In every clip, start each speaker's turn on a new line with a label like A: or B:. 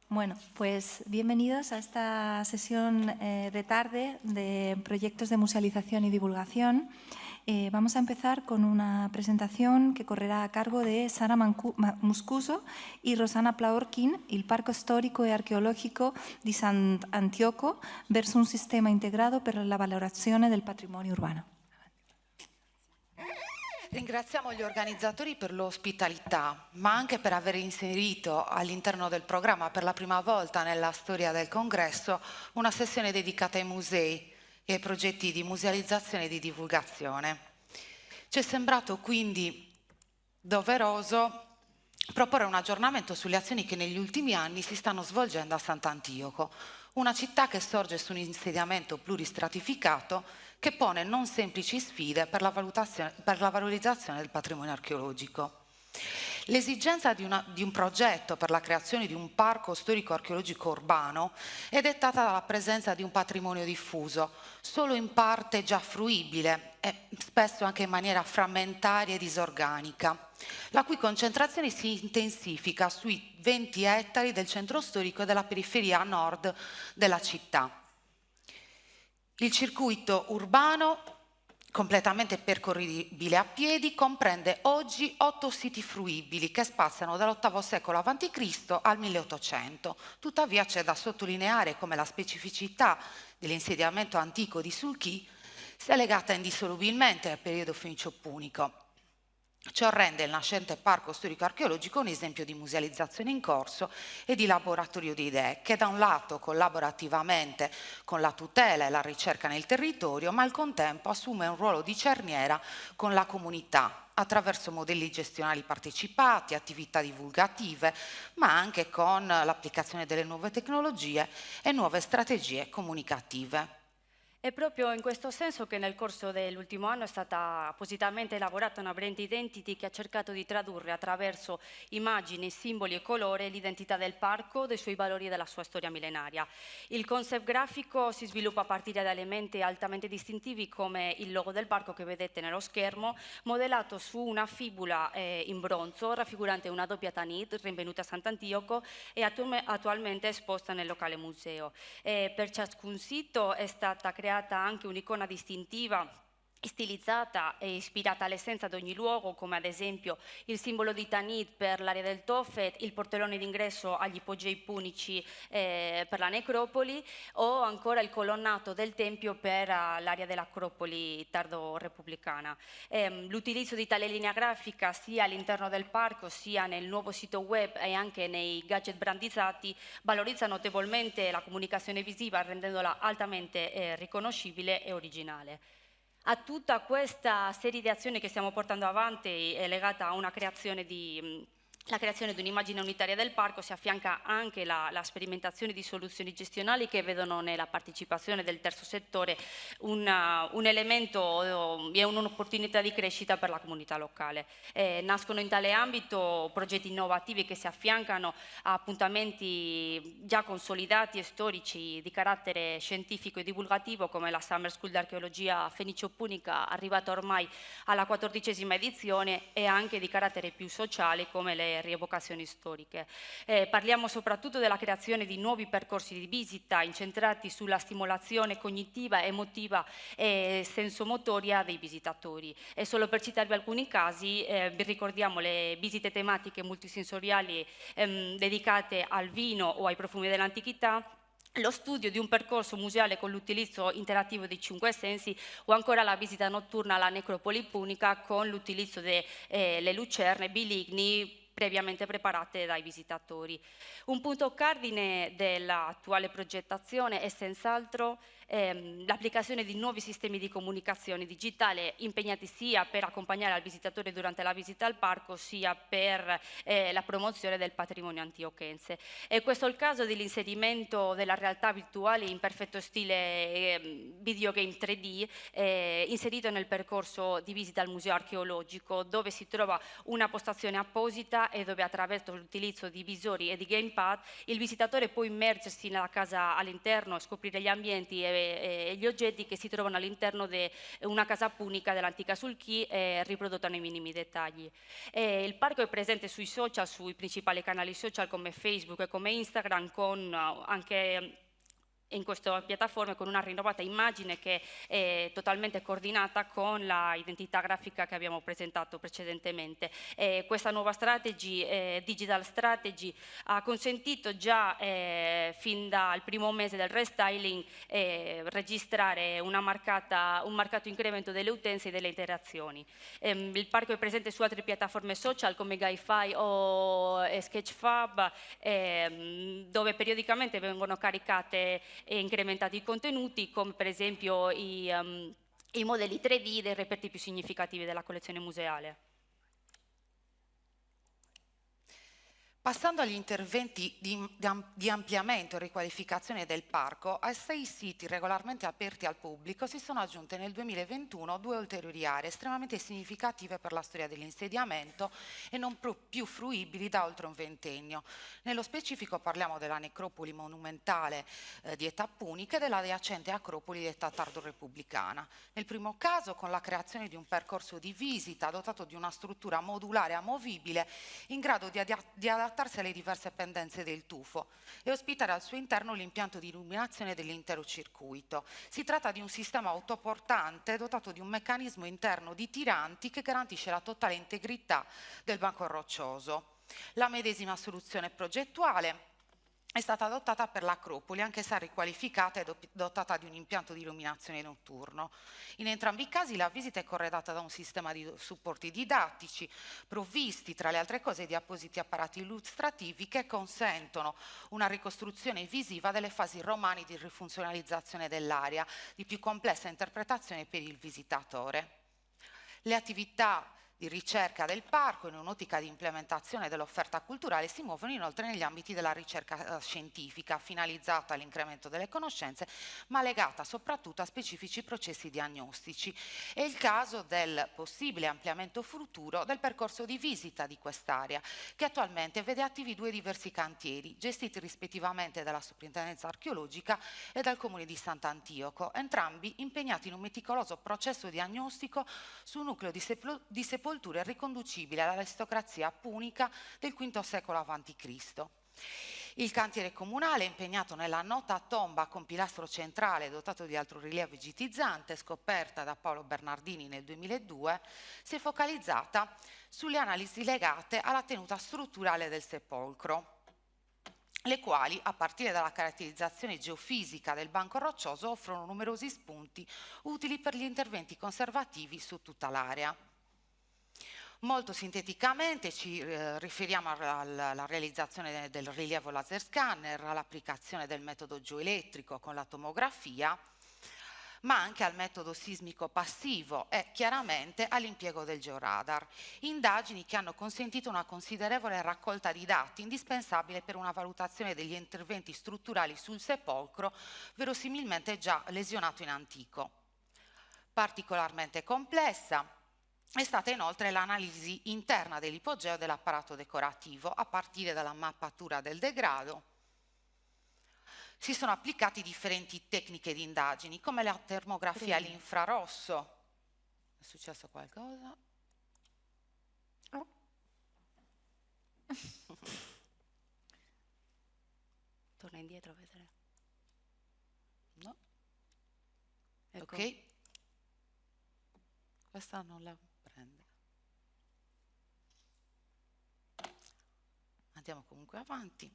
A: Bueno, pues bienvenidos a esta sesión de tarde de proyectos de musealización y divulgación. Vamos a empezar con una presentación que correrá a cargo de Sara Muscuso y Rosana Plaorkin, Il Parco Storico e Archeologico di Sant'Antioco verso un sistema integrato per la valorazione del patrimonio urbano.
B: Ringraziamo gli organizzatori per l'ospitalità, ma anche per aver inserito all'interno del programma per la prima volta nella storia del congresso una sessione dedicata ai musei e ai progetti di musealizzazione e di divulgazione. Ci è sembrato quindi doveroso proporre un aggiornamento sulle azioni che negli ultimi anni si stanno svolgendo a Sant'Antioco, una città che sorge su un insediamento pluristratificato che pone non semplici sfide per la valorizzazione del patrimonio archeologico. L'esigenza di un progetto per la creazione di un parco storico-archeologico urbano è dettata dalla presenza di un patrimonio diffuso, solo in parte già fruibile e spesso anche in maniera frammentaria e disorganica, la cui concentrazione si intensifica sui 20 ettari del centro storico e della periferia a nord della città. Il circuito urbano, completamente percorribile a piedi, comprende oggi 8 siti fruibili che spaziano dall'VIII secolo a.C. al 1800. Tuttavia c'è da sottolineare come la specificità dell'insediamento antico di Sulchi sia legata indissolubilmente al periodo fenicio-punico. Ciò rende il nascente parco storico-archeologico un esempio di musealizzazione in corso e di laboratorio di idee, che da un lato collabora attivamente con la tutela e la ricerca nel territorio, ma al contempo assume un ruolo di cerniera con la comunità, attraverso modelli gestionali partecipati, attività divulgative, ma anche con l'applicazione delle nuove tecnologie e nuove strategie comunicative.
C: È proprio in questo senso che nel corso dell'ultimo anno è stata appositamente elaborata una brand identity che ha cercato di tradurre attraverso immagini, simboli e colore l'identità del parco, dei suoi valori e della sua storia millenaria. Il concept grafico si sviluppa a partire da elementi altamente distintivi come il logo del parco che vedete nello schermo, modellato su una fibula in bronzo raffigurante una doppia tanit rinvenuta a Sant'Antioco e attualmente esposta nel locale museo. Per ciascun sito è stata creata anche un'icona distintiva, stilizzata e ispirata all'essenza di ogni luogo, come ad esempio il simbolo di Tanit per l'area del Tophet, il portellone d'ingresso agli ipogei punici per la necropoli, o ancora il colonnato del Tempio per l'area dell'Acropoli tardo-repubblicana. L'utilizzo di tale linea grafica sia all'interno del parco sia nel nuovo sito web e anche nei gadget brandizzati valorizza notevolmente la comunicazione visiva, rendendola altamente riconoscibile e originale. A tutta questa serie di azioni che stiamo portando avanti è legata a una creazione la creazione di un'immagine unitaria del parco, si affianca anche la sperimentazione di soluzioni gestionali che vedono nella partecipazione del terzo settore un elemento e un'opportunità di crescita per la comunità locale. Nascono in tale ambito progetti innovativi che si affiancano a appuntamenti già consolidati e storici di carattere scientifico e divulgativo come la Summer School d'Archeologia Fenicio-Punica arrivata ormai alla 14ª edizione e anche di carattere più sociale come le rievocazioni storiche. Parliamo soprattutto della creazione di nuovi percorsi di visita incentrati sulla stimolazione cognitiva, emotiva e sensomotoria dei visitatori. E solo per citarvi alcuni casi, vi ricordiamo le visite tematiche multisensoriali dedicate al vino o ai profumi dell'antichità, lo studio di un percorso museale con l'utilizzo interattivo dei 5 sensi o ancora la visita notturna alla necropoli punica con l'utilizzo delle lucerne biligni previamente preparate dai visitatori. Un punto cardine dell'attuale progettazione è senz'altro l'applicazione di nuovi sistemi di comunicazione digitale impegnati sia per accompagnare al visitatore durante la visita al parco sia per la promozione del patrimonio antiochense. E questo è il caso dell'inserimento della realtà virtuale in perfetto stile videogame 3D inserito nel percorso di visita al museo archeologico, dove si trova una postazione apposita e dove attraverso l'utilizzo di visori e di gamepad il visitatore può immergersi nella casa all'interno, scoprire gli ambienti e gli oggetti che si trovano all'interno di una casa punica dell'antica Sulchi, riprodotta nei minimi dettagli. Il parco è presente sui social, sui principali canali social come Facebook e come Instagram, con anche in questa piattaforma con una rinnovata immagine che è totalmente coordinata con l'identità grafica che abbiamo presentato precedentemente. Questa nuova digital strategy, ha consentito già fin dal primo mese del restyling registrare un marcato incremento delle utenze e delle interazioni. Il parco è presente su altre piattaforme social come Gaifi o Sketchfab, dove periodicamente vengono caricate e incrementati i contenuti, come per esempio i modelli 3D dei reperti più significativi della collezione museale.
B: Passando agli interventi di ampliamento e riqualificazione del parco, ai 6 siti regolarmente aperti al pubblico si sono aggiunte nel 2021 2 ulteriori aree estremamente significative per la storia dell'insediamento e non più fruibili da oltre un ventennio. Nello specifico parliamo della necropoli monumentale di età punica e dell'adiacente acropoli di età tardo-repubblicana. Nel primo caso con la creazione di un percorso di visita dotato di una struttura modulare amovibile in grado di adattarsi alle diverse pendenze del tufo e ospitare al suo interno l'impianto di illuminazione dell'intero circuito. Si tratta di un sistema autoportante dotato di un meccanismo interno di tiranti che garantisce la totale integrità del banco roccioso. La medesima soluzione progettuale è stata adottata per l'Acropoli, anche se riqualificata e dotata di un impianto di illuminazione notturno. In entrambi i casi la visita è corredata da un sistema di supporti didattici, provvisti tra le altre cose di appositi apparati illustrativi che consentono una ricostruzione visiva delle fasi romane di rifunzionalizzazione dell'area, di più complessa interpretazione per il visitatore. Le attività di ricerca del parco in un'ottica di implementazione dell'offerta culturale si muovono inoltre negli ambiti della ricerca scientifica finalizzata all'incremento delle conoscenze ma legata soprattutto a specifici processi diagnostici. È il caso del possibile ampliamento futuro del percorso di visita di quest'area che attualmente vede attivi 2 diversi cantieri gestiti rispettivamente dalla Soprintendenza Archeologica e dal Comune di Sant'Antioco, entrambi impegnati in un meticoloso processo diagnostico su un nucleo di sepolture riconducibile all'aristocrazia punica del V secolo a.C. Il cantiere comunale, impegnato nella nota tomba con pilastro centrale dotato di altorilievo egitizzante, scoperta da Paolo Bernardini nel 2002, si è focalizzata sulle analisi legate alla tenuta strutturale del sepolcro, le quali, a partire dalla caratterizzazione geofisica del banco roccioso, offrono numerosi spunti utili per gli interventi conservativi su tutta l'area. Molto sinteticamente ci riferiamo alla realizzazione del rilievo laser scanner, all'applicazione del metodo geoelettrico con la tomografia, ma anche al metodo sismico passivo e chiaramente all'impiego del georadar. Indagini che hanno consentito una considerevole raccolta di dati indispensabile per una valutazione degli interventi strutturali sul sepolcro, verosimilmente già lesionato in antico. Particolarmente complessa è stata inoltre l'analisi interna dell'ipogeo dell'apparato decorativo a partire dalla mappatura del degrado. Si sono applicate differenti tecniche di indagini come la termografia all'infrarosso. È successo qualcosa?
A: Oh.
C: Torna indietro a vedere.
B: No.
C: Ecco.
B: Ok. Questa non la prende. Andiamo comunque avanti.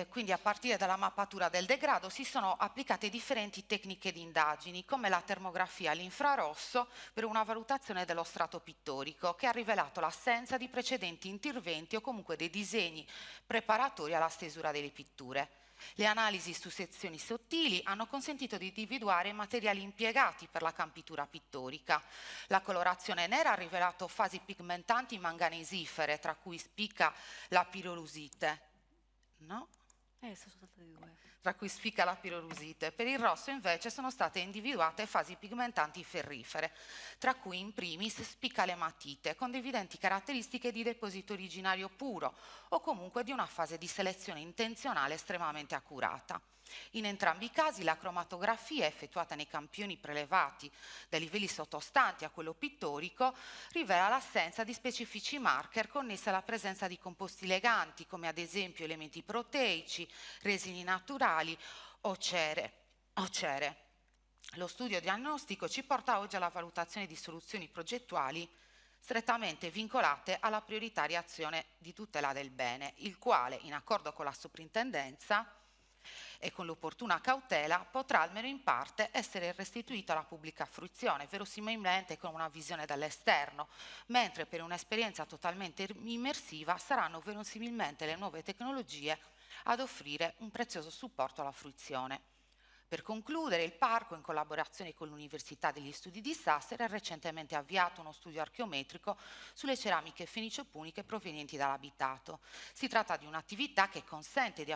B: Quindi a partire dalla mappatura del degrado si sono applicate differenti tecniche di indagini come la termografia all'infrarosso per una valutazione dello strato pittorico che ha rivelato l'assenza di precedenti interventi o comunque dei disegni preparatori alla stesura delle pitture. Le analisi su sezioni sottili hanno consentito di individuare i materiali impiegati per la campitura pittorica. La colorazione nera ha rivelato fasi pigmentanti manganesifere, tra cui spicca la pirolusite. No?
C: Sono stati 2.
B: Tra cui spicca la pirorusite. Per il rosso invece sono state individuate fasi pigmentanti ferrifere, tra cui in primis spicca l'ematite, con evidenti caratteristiche di deposito originario puro o comunque di una fase di selezione intenzionale estremamente accurata. In entrambi i casi la cromatografia effettuata nei campioni prelevati dai livelli sottostanti a quello pittorico rivela l'assenza di specifici marker connessi alla presenza di composti leganti, come ad esempio elementi proteici, resini naturali o cere. Lo studio diagnostico ci porta oggi alla valutazione di soluzioni progettuali strettamente vincolate alla prioritaria azione di tutela del bene, il quale, in accordo con la soprintendenza e con l'opportuna cautela, potrà almeno in parte essere restituito alla pubblica fruizione, verosimilmente con una visione dall'esterno, mentre per un'esperienza totalmente immersiva saranno verosimilmente le nuove tecnologie ad offrire un prezioso supporto alla fruizione. Per concludere, il Parco, in collaborazione con l'Università degli Studi di Sassari, ha recentemente avviato uno studio archeometrico sulle ceramiche fenicio-puniche provenienti dall'abitato. Si tratta di un'attività che consente di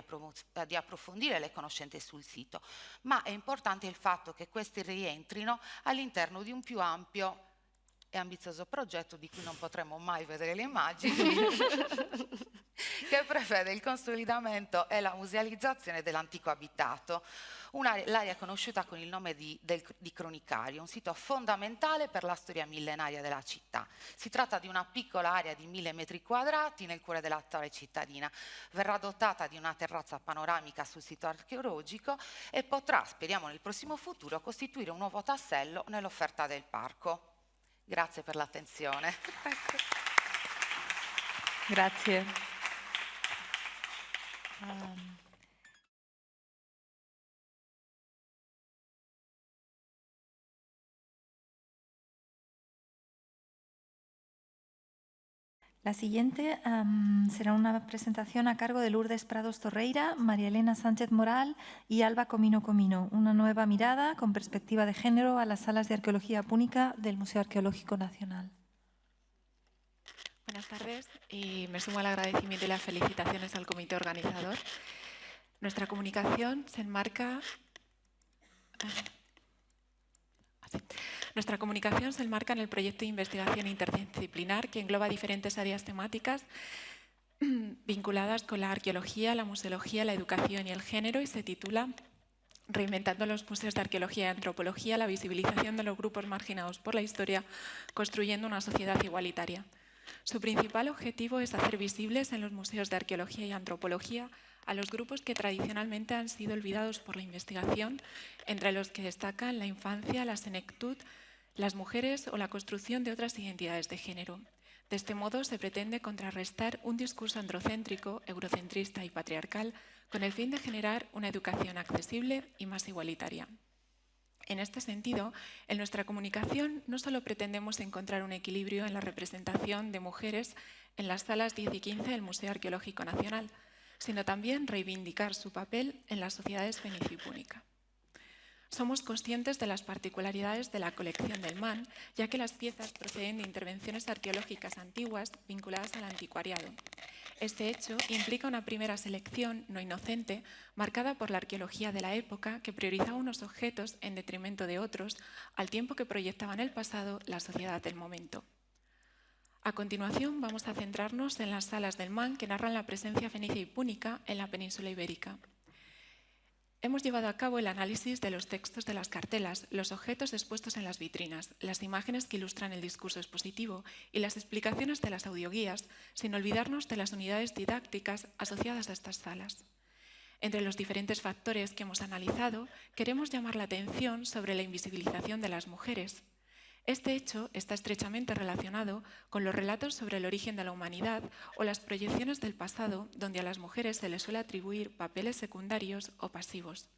B: approfondire le conoscenze sul sito, ma è importante il fatto che queste rientrino all'interno di un più ampio e ambizioso progetto di cui non potremo mai vedere le immagini, che prevede il consolidamento e la musealizzazione dell'antico abitato, l'area conosciuta con il nome di Cronicario, un sito fondamentale per la storia millenaria della città. Si tratta di una piccola area di 1000 metri quadrati nel cuore dell'attuale cittadina. Verrà dotata di una terrazza panoramica sul sito archeologico e potrà, speriamo nel prossimo futuro, costituire un nuovo tassello nell'offerta del parco. Grazie per l'attenzione.
A: Grazie. La siguiente será una presentación a cargo de Lourdes Prados Torreira, María Elena Sánchez Moral y Alba Comino Comino, una nueva mirada con perspectiva de género a las salas de arqueología púnica del Museo Arqueológico Nacional.
D: Buenas tardes y me sumo al agradecimiento y las felicitaciones al comité organizador. Nuestra comunicación se enmarca... Nuestra comunicación se enmarca en el proyecto de investigación interdisciplinar que engloba diferentes áreas temáticas vinculadas con la arqueología, la museología, la educación y el género y se titula Reinventando los museos de arqueología y antropología, la visibilización de los grupos marginados por la historia, construyendo una sociedad igualitaria. Su principal objetivo es hacer visibles en los museos de arqueología y antropología a los grupos que tradicionalmente han sido olvidados por la investigación, entre los que destacan la infancia, la senectud, las mujeres o la construcción de otras identidades de género. De este modo se pretende contrarrestar un discurso androcéntrico, eurocentrista y patriarcal con el fin de generar una educación accesible y más igualitaria. En este sentido, en nuestra comunicación no solo pretendemos encontrar un equilibrio en la representación de mujeres en las salas 10 y 15 del Museo Arqueológico Nacional, sino también reivindicar su papel en las sociedades fenicio-púnica. Somos conscientes de las particularidades de la colección del MAN, ya que las piezas proceden de intervenciones arqueológicas antiguas vinculadas al anticuariado. Este hecho implica una primera selección no inocente, marcada por la arqueología de la época, que priorizaba unos objetos en detrimento de otros, al tiempo que proyectaba en el pasado la sociedad del momento. A continuación, vamos a centrarnos en las salas del MAN que narran la presencia fenicia y púnica en la península ibérica. Hemos llevado a cabo el análisis de los textos de las cartelas, los objetos expuestos en las vitrinas, las imágenes que ilustran el discurso expositivo y las explicaciones de las audioguías, sin olvidarnos de las unidades didácticas asociadas a estas salas. Entre los diferentes factores que hemos analizado, queremos llamar la atención sobre la invisibilización de las mujeres. Este hecho está estrechamente relacionado con los relatos sobre el origen de la humanidad o las proyecciones del pasado, donde a las mujeres se les suele atribuir papeles secundarios o pasivos.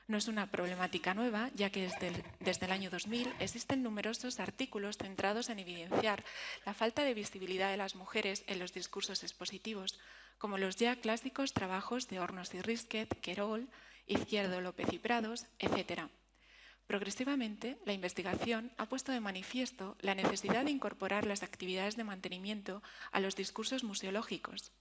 D: No es una problemática nueva, ya que desde el año 2000 existen numerosos artículos centrados en evidenciar la falta de visibilidad de las mujeres en los discursos expositivos, como los ya clásicos trabajos de Hornos y Risquet, Querol, Izquierdo, López y Prados, etc. Progresivamente, la investigación ha puesto de manifiesto la necesidad de incorporar las actividades de mantenimiento a los discursos museológicos.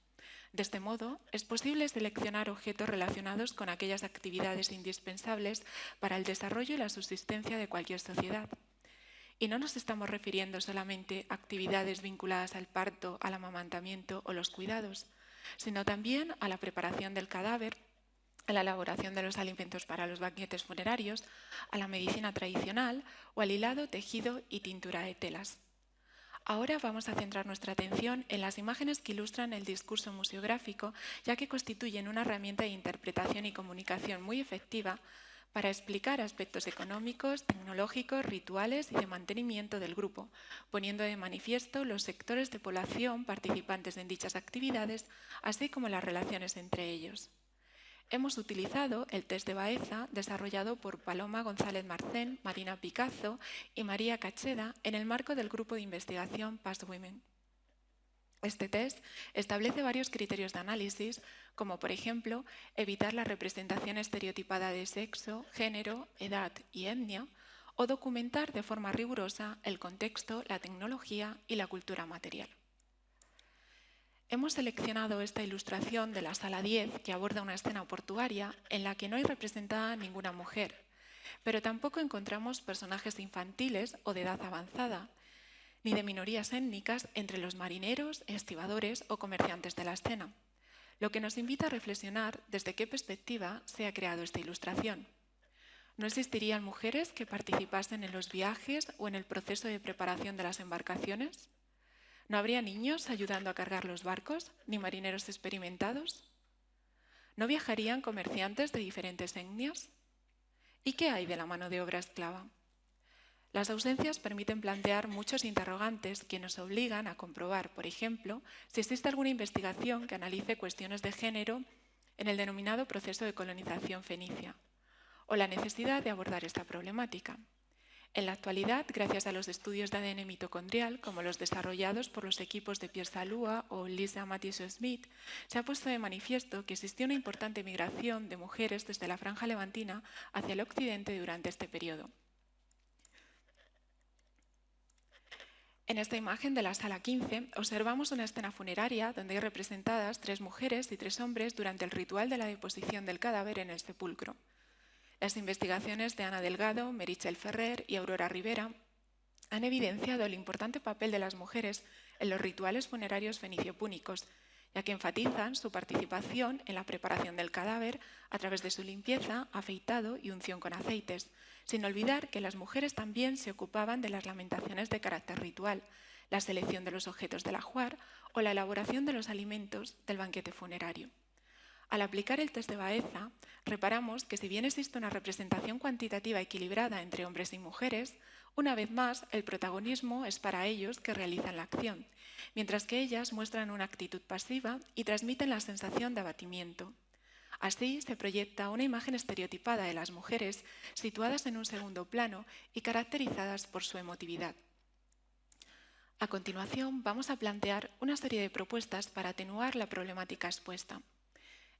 D: De este modo, es posible seleccionar objetos relacionados con aquellas actividades indispensables para el desarrollo y la subsistencia de cualquier sociedad. Y no nos estamos refiriendo solamente a actividades vinculadas al parto, al amamantamiento o los cuidados, sino también a la preparación del cadáver, a la elaboración de los alimentos para los banquetes funerarios, a la medicina tradicional o al hilado, tejido y tintura de telas. Ahora vamos a centrar nuestra atención en las imágenes que ilustran el discurso museográfico, ya que constituyen una herramienta de interpretación y comunicación muy efectiva para explicar aspectos económicos, tecnológicos, rituales y de mantenimiento del grupo, poniendo de manifiesto los sectores de población participantes en dichas actividades, así como las relaciones entre ellos. Hemos utilizado el test de Baeza desarrollado por Paloma González Marcén, Marina Picazo y María Cacheda en el marco del grupo de investigación Past Women. Este test establece varios criterios de análisis, como por ejemplo evitar la representación estereotipada de sexo, género, edad y etnia, o documentar de forma rigurosa el contexto, la tecnología y la cultura material. Hemos seleccionado esta ilustración de la sala 10 que aborda una escena portuaria en la que no hay representada ninguna mujer, pero tampoco encontramos personajes infantiles o de edad avanzada, ni de minorías étnicas entre los marineros, estibadores o comerciantes de la escena, lo que nos invita a reflexionar desde qué perspectiva se ha creado esta ilustración. ¿No existirían mujeres que participasen en los viajes o en el proceso de preparación de las embarcaciones? ¿No habría niños ayudando a cargar los barcos, ni marineros experimentados? ¿No viajarían comerciantes de diferentes etnias? ¿Y qué hay de la mano de obra esclava? Las ausencias permiten plantear muchos interrogantes que nos obligan a comprobar, por ejemplo, si existe alguna investigación que analice cuestiones de género en el denominado proceso de colonización fenicia, o la necesidad de abordar esta problemática. En la actualidad, gracias a los estudios de ADN mitocondrial, como los desarrollados por los equipos de Pierre Salua o Lisa Mathieu-Smith, se ha puesto de manifiesto que existió una importante migración de mujeres desde la franja levantina hacia el occidente durante este periodo. En esta imagen de la sala 15 observamos una escena funeraria donde hay representadas 3 mujeres y 3 hombres durante el ritual de la deposición del cadáver en el sepulcro. Las investigaciones de Ana Delgado, Meritxell Ferrer y Aurora Rivera han evidenciado el importante papel de las mujeres en los rituales funerarios fenicio-púnicos, ya que enfatizan su participación en la preparación del cadáver a través de su limpieza, afeitado y unción con aceites, sin olvidar que las mujeres también se ocupaban de las lamentaciones de carácter ritual, la selección de los objetos del ajuar o la elaboración de los alimentos del banquete funerario. Al aplicar el test de Baeza, reparamos que si bien existe una representación cuantitativa equilibrada entre hombres y mujeres, una vez más el protagonismo es para ellos que realizan la acción, mientras que ellas muestran una actitud pasiva y transmiten la sensación de abatimiento. Así se proyecta una imagen estereotipada de las mujeres situadas en un segundo plano y caracterizadas por su emotividad. A continuación, vamos a plantear una serie de propuestas para atenuar la problemática expuesta.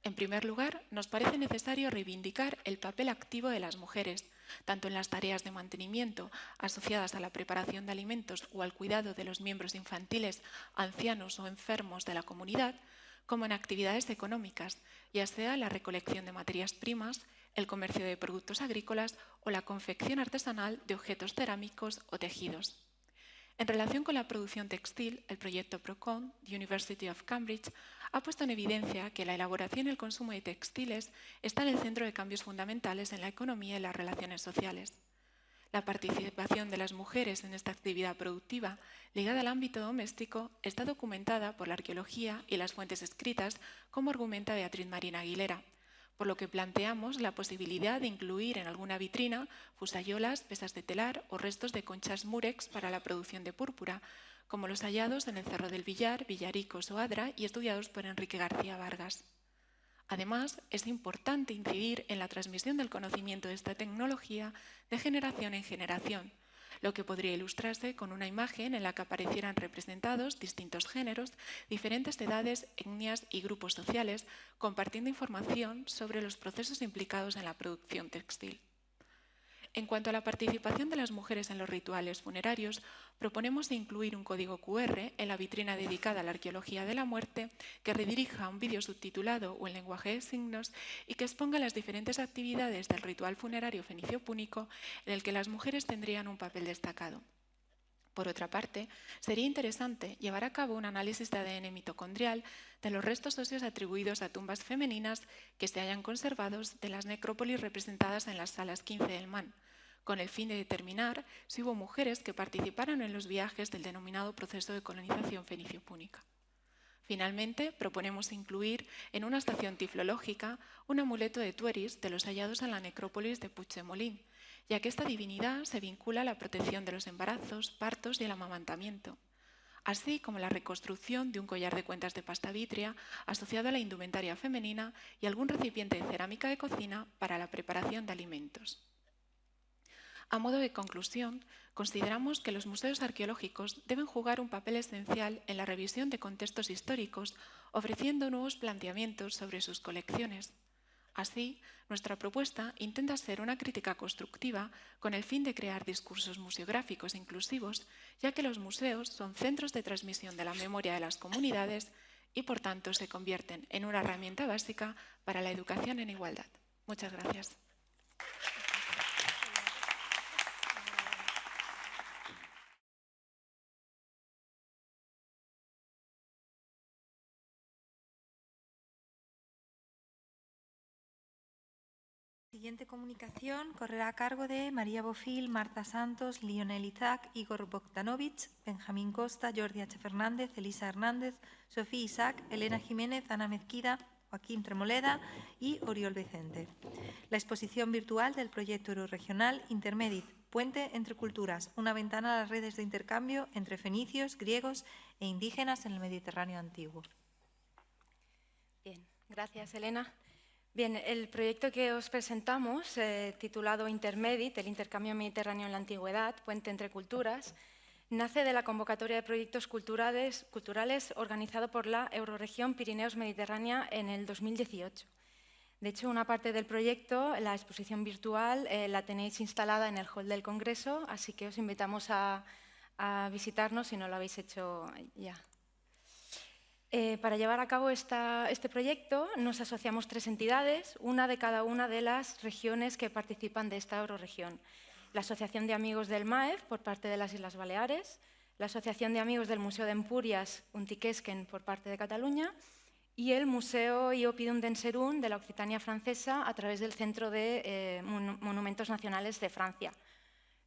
D: En primer lugar, nos parece necesario reivindicar el papel activo de las mujeres, tanto en las tareas de mantenimiento asociadas a la preparación de alimentos o al cuidado de los miembros infantiles, ancianos o enfermos de la comunidad, como en actividades económicas, ya sea la recolección de materias primas, el comercio de productos agrícolas o la confección artesanal de objetos cerámicos o tejidos. En relación con la producción textil, el proyecto PROCON, de University of Cambridge, ha puesto en evidencia que la elaboración y el consumo de textiles está en el centro de cambios fundamentales en la economía y las relaciones sociales. La participación de las mujeres en esta actividad productiva, ligada al ámbito doméstico, está documentada por la arqueología y las fuentes escritas, como argumenta Beatriz Marín Aguilera, por lo que planteamos la posibilidad de incluir en alguna vitrina fusayolas, pesas de telar o restos de conchas múrex para la producción de púrpura, como los hallados en el Cerro del Villar, Villaricos o Adra y estudiados por Enrique García Vargas. Además, es importante incidir en la transmisión del conocimiento de esta tecnología de generación en generación, lo que podría ilustrarse con una imagen en la que aparecieran representados distintos géneros, diferentes edades, etnias y grupos sociales, compartiendo información sobre los procesos implicados en la producción textil. En cuanto a la participación de las mujeres en los rituales funerarios, proponemos incluir un código QR en la vitrina dedicada a la arqueología de la muerte que redirija a un vídeo subtitulado o en lenguaje de signos y que exponga las diferentes actividades del ritual funerario fenicio-púnico en el que las mujeres tendrían un papel destacado. Por otra parte, sería interesante llevar a cabo un análisis de ADN mitocondrial de los restos óseos atribuidos a tumbas femeninas que se hayan conservado de las necrópolis representadas en las salas 15 del MAN, con el fin de determinar si hubo mujeres que participaron en los viajes del denominado proceso de colonización fenicio-púnica. Finalmente, proponemos incluir en una estación tiflológica un amuleto de Tueris de los hallados en la necrópolis de Puigdemolín, ya que esta divinidad se vincula a la protección de los embarazos, partos y el amamantamiento, así como la reconstrucción de un collar de cuentas de pasta vítrea asociado a la indumentaria femenina y algún recipiente de cerámica de cocina para la preparación de alimentos. A modo de conclusión, consideramos que los museos arqueológicos deben jugar un papel esencial en la revisión de contextos históricos, ofreciendo nuevos planteamientos sobre sus colecciones. Así, nuestra propuesta intenta ser una crítica constructiva con el fin de crear discursos museográficos inclusivos, ya que los museos son centros de transmisión de la memoria de las comunidades y, por tanto, se convierten en una herramienta básica para la educación en igualdad. Muchas gracias.
A: La siguiente comunicación correrá a cargo de María Bofil, Marta Santos, Lionel Isaac, Igor Bogdanovich, Benjamín Costa, Jordi H. Fernández, Elisa Hernández, Sofía Isaac, Elena Jiménez, Ana Mezquida, Joaquín Tremoleda y Oriol Vicente. La exposición virtual del proyecto euroregional Intermedit, Puente entre Culturas, una ventana a las redes de intercambio entre fenicios, griegos e indígenas en el Mediterráneo antiguo.
E: Bien, gracias, Elena. Bien, el proyecto que os presentamos, titulado Intermedit, el intercambio mediterráneo en la antigüedad, Puente entre Culturas, nace de la convocatoria de proyectos culturales organizado por la Euroregión Pirineos Mediterránea en el 2018. De hecho, una parte del proyecto, la exposición virtual, la tenéis instalada en el hall del Congreso, así que os invitamos a visitarnos si no lo habéis hecho ya. Para llevar a cabo este proyecto nos asociamos 3 entidades, una de cada una de las regiones que participan de esta euroregión. La Asociación de Amigos del MAEF por parte de las Islas Baleares, la Asociación de Amigos del Museo de Empúries, Untiquesquen por parte de Cataluña y el Museo Iopidum d'Enserun de la Occitania francesa a través del Centro de Monumentos Nacionales de Francia.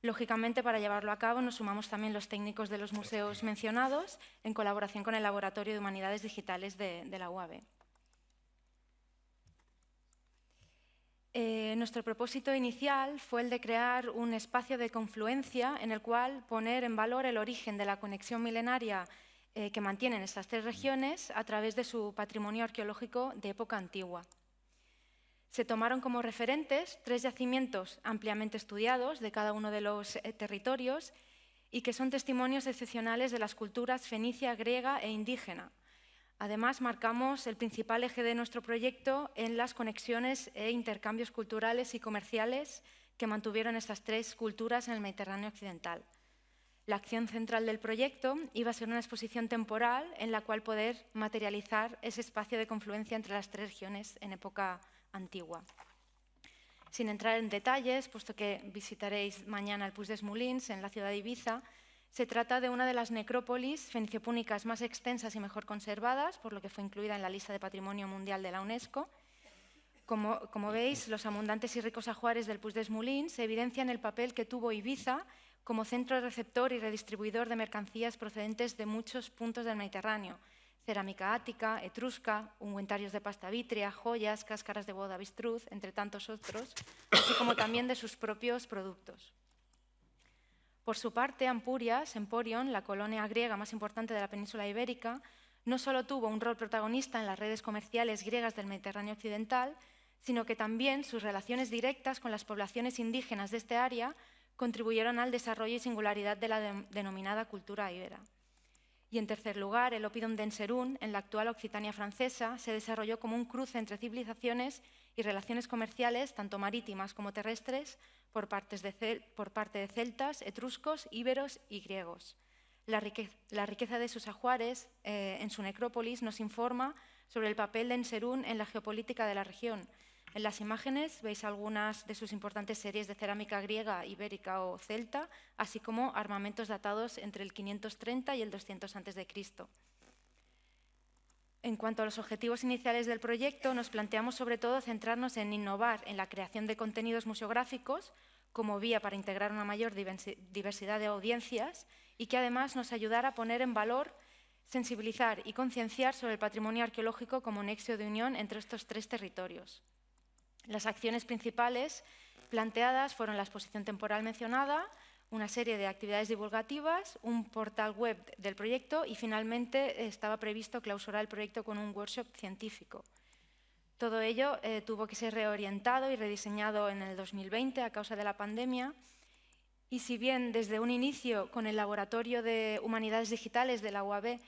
E: Lógicamente, para llevarlo a cabo, nos sumamos también los técnicos de los museos mencionados en colaboración con el Laboratorio de Humanidades Digitales de la UAB. Nuestro propósito inicial fue el de crear un espacio de confluencia en el cual poner en valor el origen de la conexión milenaria que mantienen estas 3 regiones a través de su patrimonio arqueológico de época antigua. Se tomaron como referentes 3 yacimientos ampliamente estudiados de cada uno de los territorios y que son testimonios excepcionales de las culturas fenicia, griega e indígena. Además, marcamos el principal eje de nuestro proyecto en las conexiones e intercambios culturales y comerciales que mantuvieron estas 3 culturas en el Mediterráneo occidental. La acción central del proyecto iba a ser una exposición temporal en la cual poder materializar ese espacio de confluencia entre las 3 regiones en época antigua. Sin entrar en detalles, puesto que visitaréis mañana el Puig des Molins en la ciudad de Ibiza, se trata de una de las necrópolis fenicio-púnicas más extensas y mejor conservadas, por lo que fue incluida en la lista de Patrimonio Mundial de la UNESCO. Como veis, los abundantes y ricos ajuares del Puig des Molins evidencian el papel que tuvo Ibiza como centro receptor y redistribuidor de mercancías procedentes de muchos puntos del Mediterráneo: cerámica ática, etrusca, ungüentarios de pasta vítrea, joyas, cáscaras de huevo de avestruz, entre tantos otros, así como también de sus propios productos. Por su parte, Ampurias, Emporion, la colonia griega más importante de la península ibérica, no solo tuvo un rol protagonista en las redes comerciales griegas del Mediterráneo occidental, sino que también sus relaciones directas con las poblaciones indígenas de este área contribuyeron al desarrollo y singularidad de la denominada cultura íbera. Y en tercer lugar, el Oppidum Denserum, en la actual Occitania francesa, se desarrolló como un cruce entre civilizaciones y relaciones comerciales, tanto marítimas como terrestres, por parte de celtas, etruscos, íberos y griegos. La riqueza de sus ajuares en su necrópolis nos informa sobre el papel de Denserum en la geopolítica de la región. En las imágenes veis algunas de sus importantes series de cerámica griega, ibérica o celta, así como armamentos datados entre el 530 y el 200 a.C. En cuanto a los objetivos iniciales del proyecto, nos planteamos sobre todo centrarnos en innovar en la creación de contenidos museográficos como vía para integrar una mayor diversidad de audiencias y que además nos ayudara a poner en valor, sensibilizar y concienciar sobre el patrimonio arqueológico como nexo de unión entre estos tres territorios. Las acciones principales planteadas fueron la exposición temporal mencionada, una serie de actividades divulgativas, un portal web del proyecto y finalmente estaba previsto clausurar el proyecto con un workshop científico. Todo ello tuvo que ser reorientado y rediseñado en el 2020 a causa de la pandemia y si bien desde un inicio con el Laboratorio de Humanidades Digitales de la UAB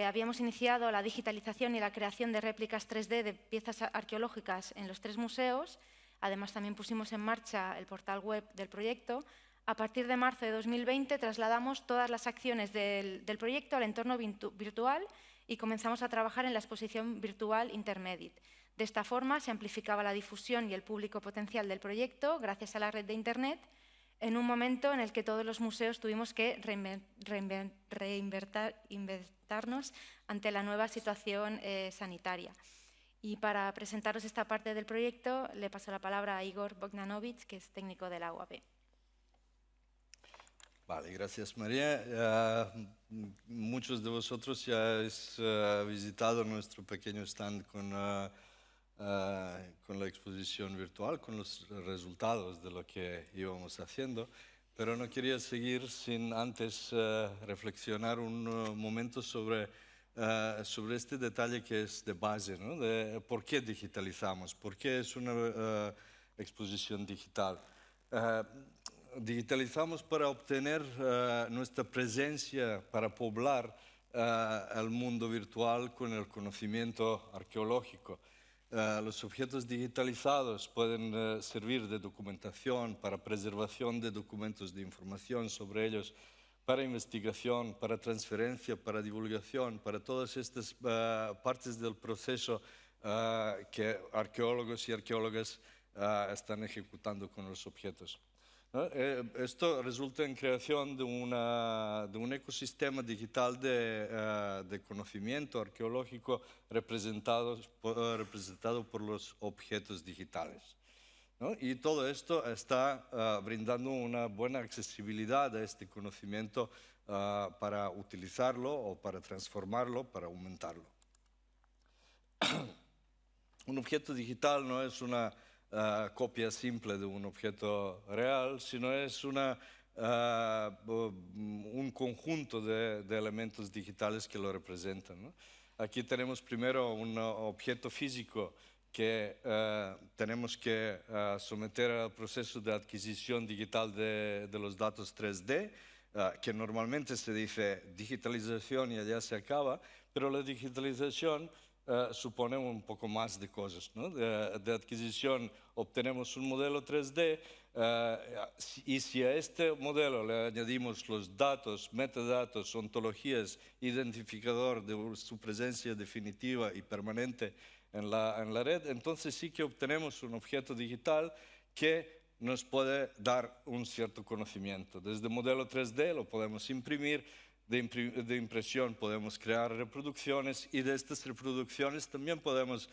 E: habíamos iniciado la digitalización y la creación de réplicas 3D de piezas arqueológicas en los 3 museos, además también pusimos en marcha el portal web del proyecto. A partir de marzo de 2020 trasladamos todas las acciones del proyecto al entorno virtual y comenzamos a trabajar en la exposición virtual Intermedit. De esta forma se amplificaba la difusión y el público potencial del proyecto gracias a la red de Internet, en un momento en el que todos los museos tuvimos que reinventarnos ante la nueva situación sanitaria. Y para presentaros esta parte del proyecto, le paso la palabra a Igor Bogdanovic, que es técnico de la UAB.
F: Vale, gracias María. Muchos de vosotros ya habéis visitado nuestro pequeño stand con la exposición virtual, con los resultados de lo que íbamos haciendo, pero no quería seguir sin antes reflexionar un momento sobre este detalle que es de base, ¿no? De por qué digitalizamos, por qué es una exposición digital. Digitalizamos para obtener nuestra presencia, para poblar el mundo virtual con el conocimiento arqueológico. Los objetos digitalizados pueden servir de documentación, para preservación de documentos de información sobre ellos, para investigación, para transferencia, para divulgación, para todas estas partes del proceso que arqueólogos y arqueólogas están ejecutando con los objetos. ¿No? Esto resulta en creación de un ecosistema digital de conocimiento arqueológico representado por los objetos digitales, ¿no? Y todo esto está brindando una buena accesibilidad a este conocimiento para utilizarlo o para transformarlo, para aumentarlo. Un objeto digital no es una copia simple de un objeto real, sino es un conjunto de elementos digitales que lo representan, ¿no? Aquí tenemos primero un objeto físico que tenemos que someter al proceso de adquisición digital de los datos 3D, que normalmente se dice digitalización y allá se acaba, pero la digitalización supone un poco más de cosas, ¿no? De adquisición obtenemos un modelo 3D y si a este modelo le añadimos los datos, metadatos, ontologías, identificador de su presencia definitiva y permanente en la red, entonces sí que obtenemos un objeto digital que nos puede dar un cierto conocimiento. Desde el modelo 3D lo podemos imprimir, de impresión podemos crear reproducciones y de estas reproducciones también podemos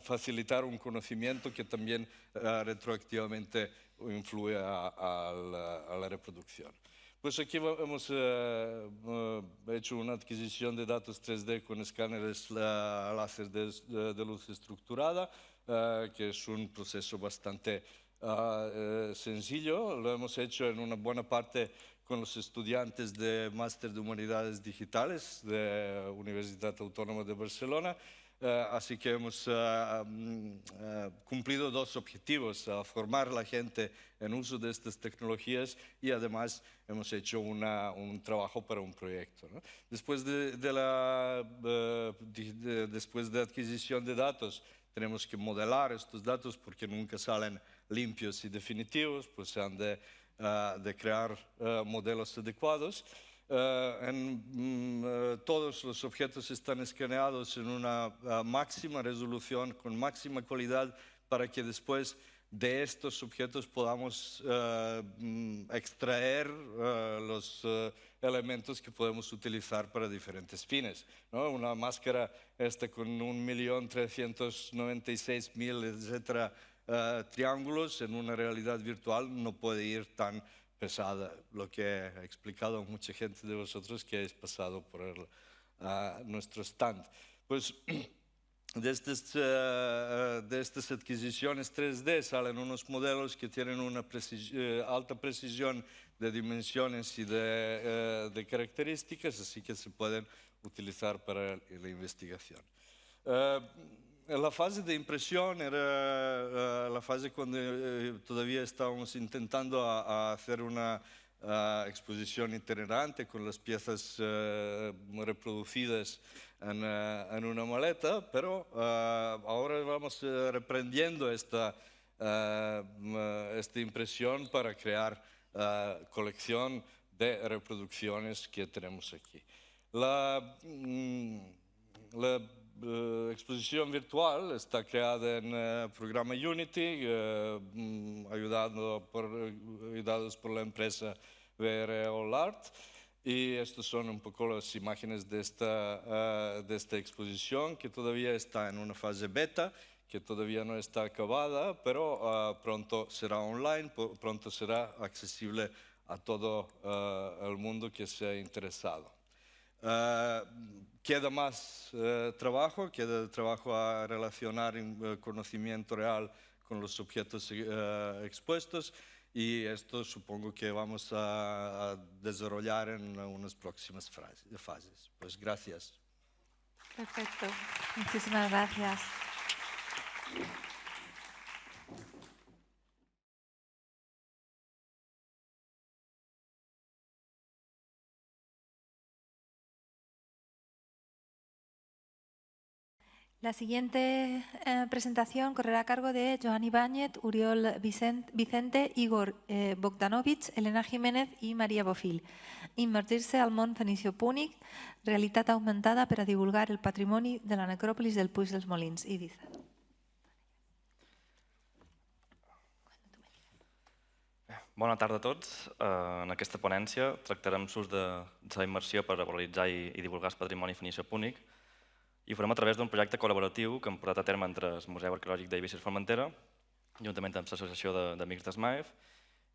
F: facilitar un conocimiento que también retroactivamente influye a la reproducción. Pues aquí hemos hecho una adquisición de datos 3D con escáneres láser de luz estructurada, que es un proceso bastante sencillo. Lo hemos hecho en una buena parte con los estudiantes de Máster de Humanidades Digitales de Universitat Autónoma de Barcelona. Así que hemos cumplido dos objetivos: formar a la gente en uso de estas tecnologías y además hemos hecho un trabajo para un proyecto, ¿no? Después después de adquisición de datos, tenemos que modelar estos datos porque nunca salen limpios y definitivos, pues se han de crear modelos adecuados. Todos los objetos están escaneados en una máxima resolución, con máxima calidad, para que después de estos objetos podamos extraer los elementos que podemos utilizar para diferentes fines, ¿no? Una máscara con 1.396.000, etcétera, triángulos en una realidad virtual no puede ir tan pesada, lo que he explicado a mucha gente de vosotros que habéis pasado por nuestro stand. Pues de estas adquisiciones 3D salen unos modelos que tienen una alta precisión de dimensiones y de características, así que se pueden utilizar para la investigación. La fase de impresión era la fase cuando todavía estábamos intentando hacer una exposición itinerante con las piezas reproducidas en una maleta, pero ahora vamos reprendiendo esta impresión para crear colección de reproducciones que tenemos aquí. La exposición virtual está creada en el programa Unity, ayudados por la empresa VR All Art, y estas son un poco las imágenes de esta exposición, que todavía está en una fase beta, que todavía no está acabada, pero pronto será online, pronto será accesible a todo el mundo que sea interesado. Queda más trabajo a relacionar conocimiento real con los objetos expuestos, y esto supongo que vamos a desarrollar en unas próximas fases. Pues gracias.
A: Perfecto. Muchísimas gracias. La siguiente presentación correrá a cargo de Joan Ibáñez, Uriol Vicente, Igor Bogdanovich, Elena Jiménez i Maria Bofill. Immergir-se al món fenicio-púnic, realitat augmentada per a divulgar el patrimoni de la necròpolis del Puig dels Molins. Idiza.
G: Bona tarda a tots. En aquesta ponència tractarem l'ús de la immersió per valoritzar i divulgar el patrimoni fenicio-púnic, i ho farem a través d'un projecte col·laboratiu que hem portat a terme entre el Museu Arqueològic d'Eivissa i Formentera, juntament amb l'Associació d'Amics d'ESMAEF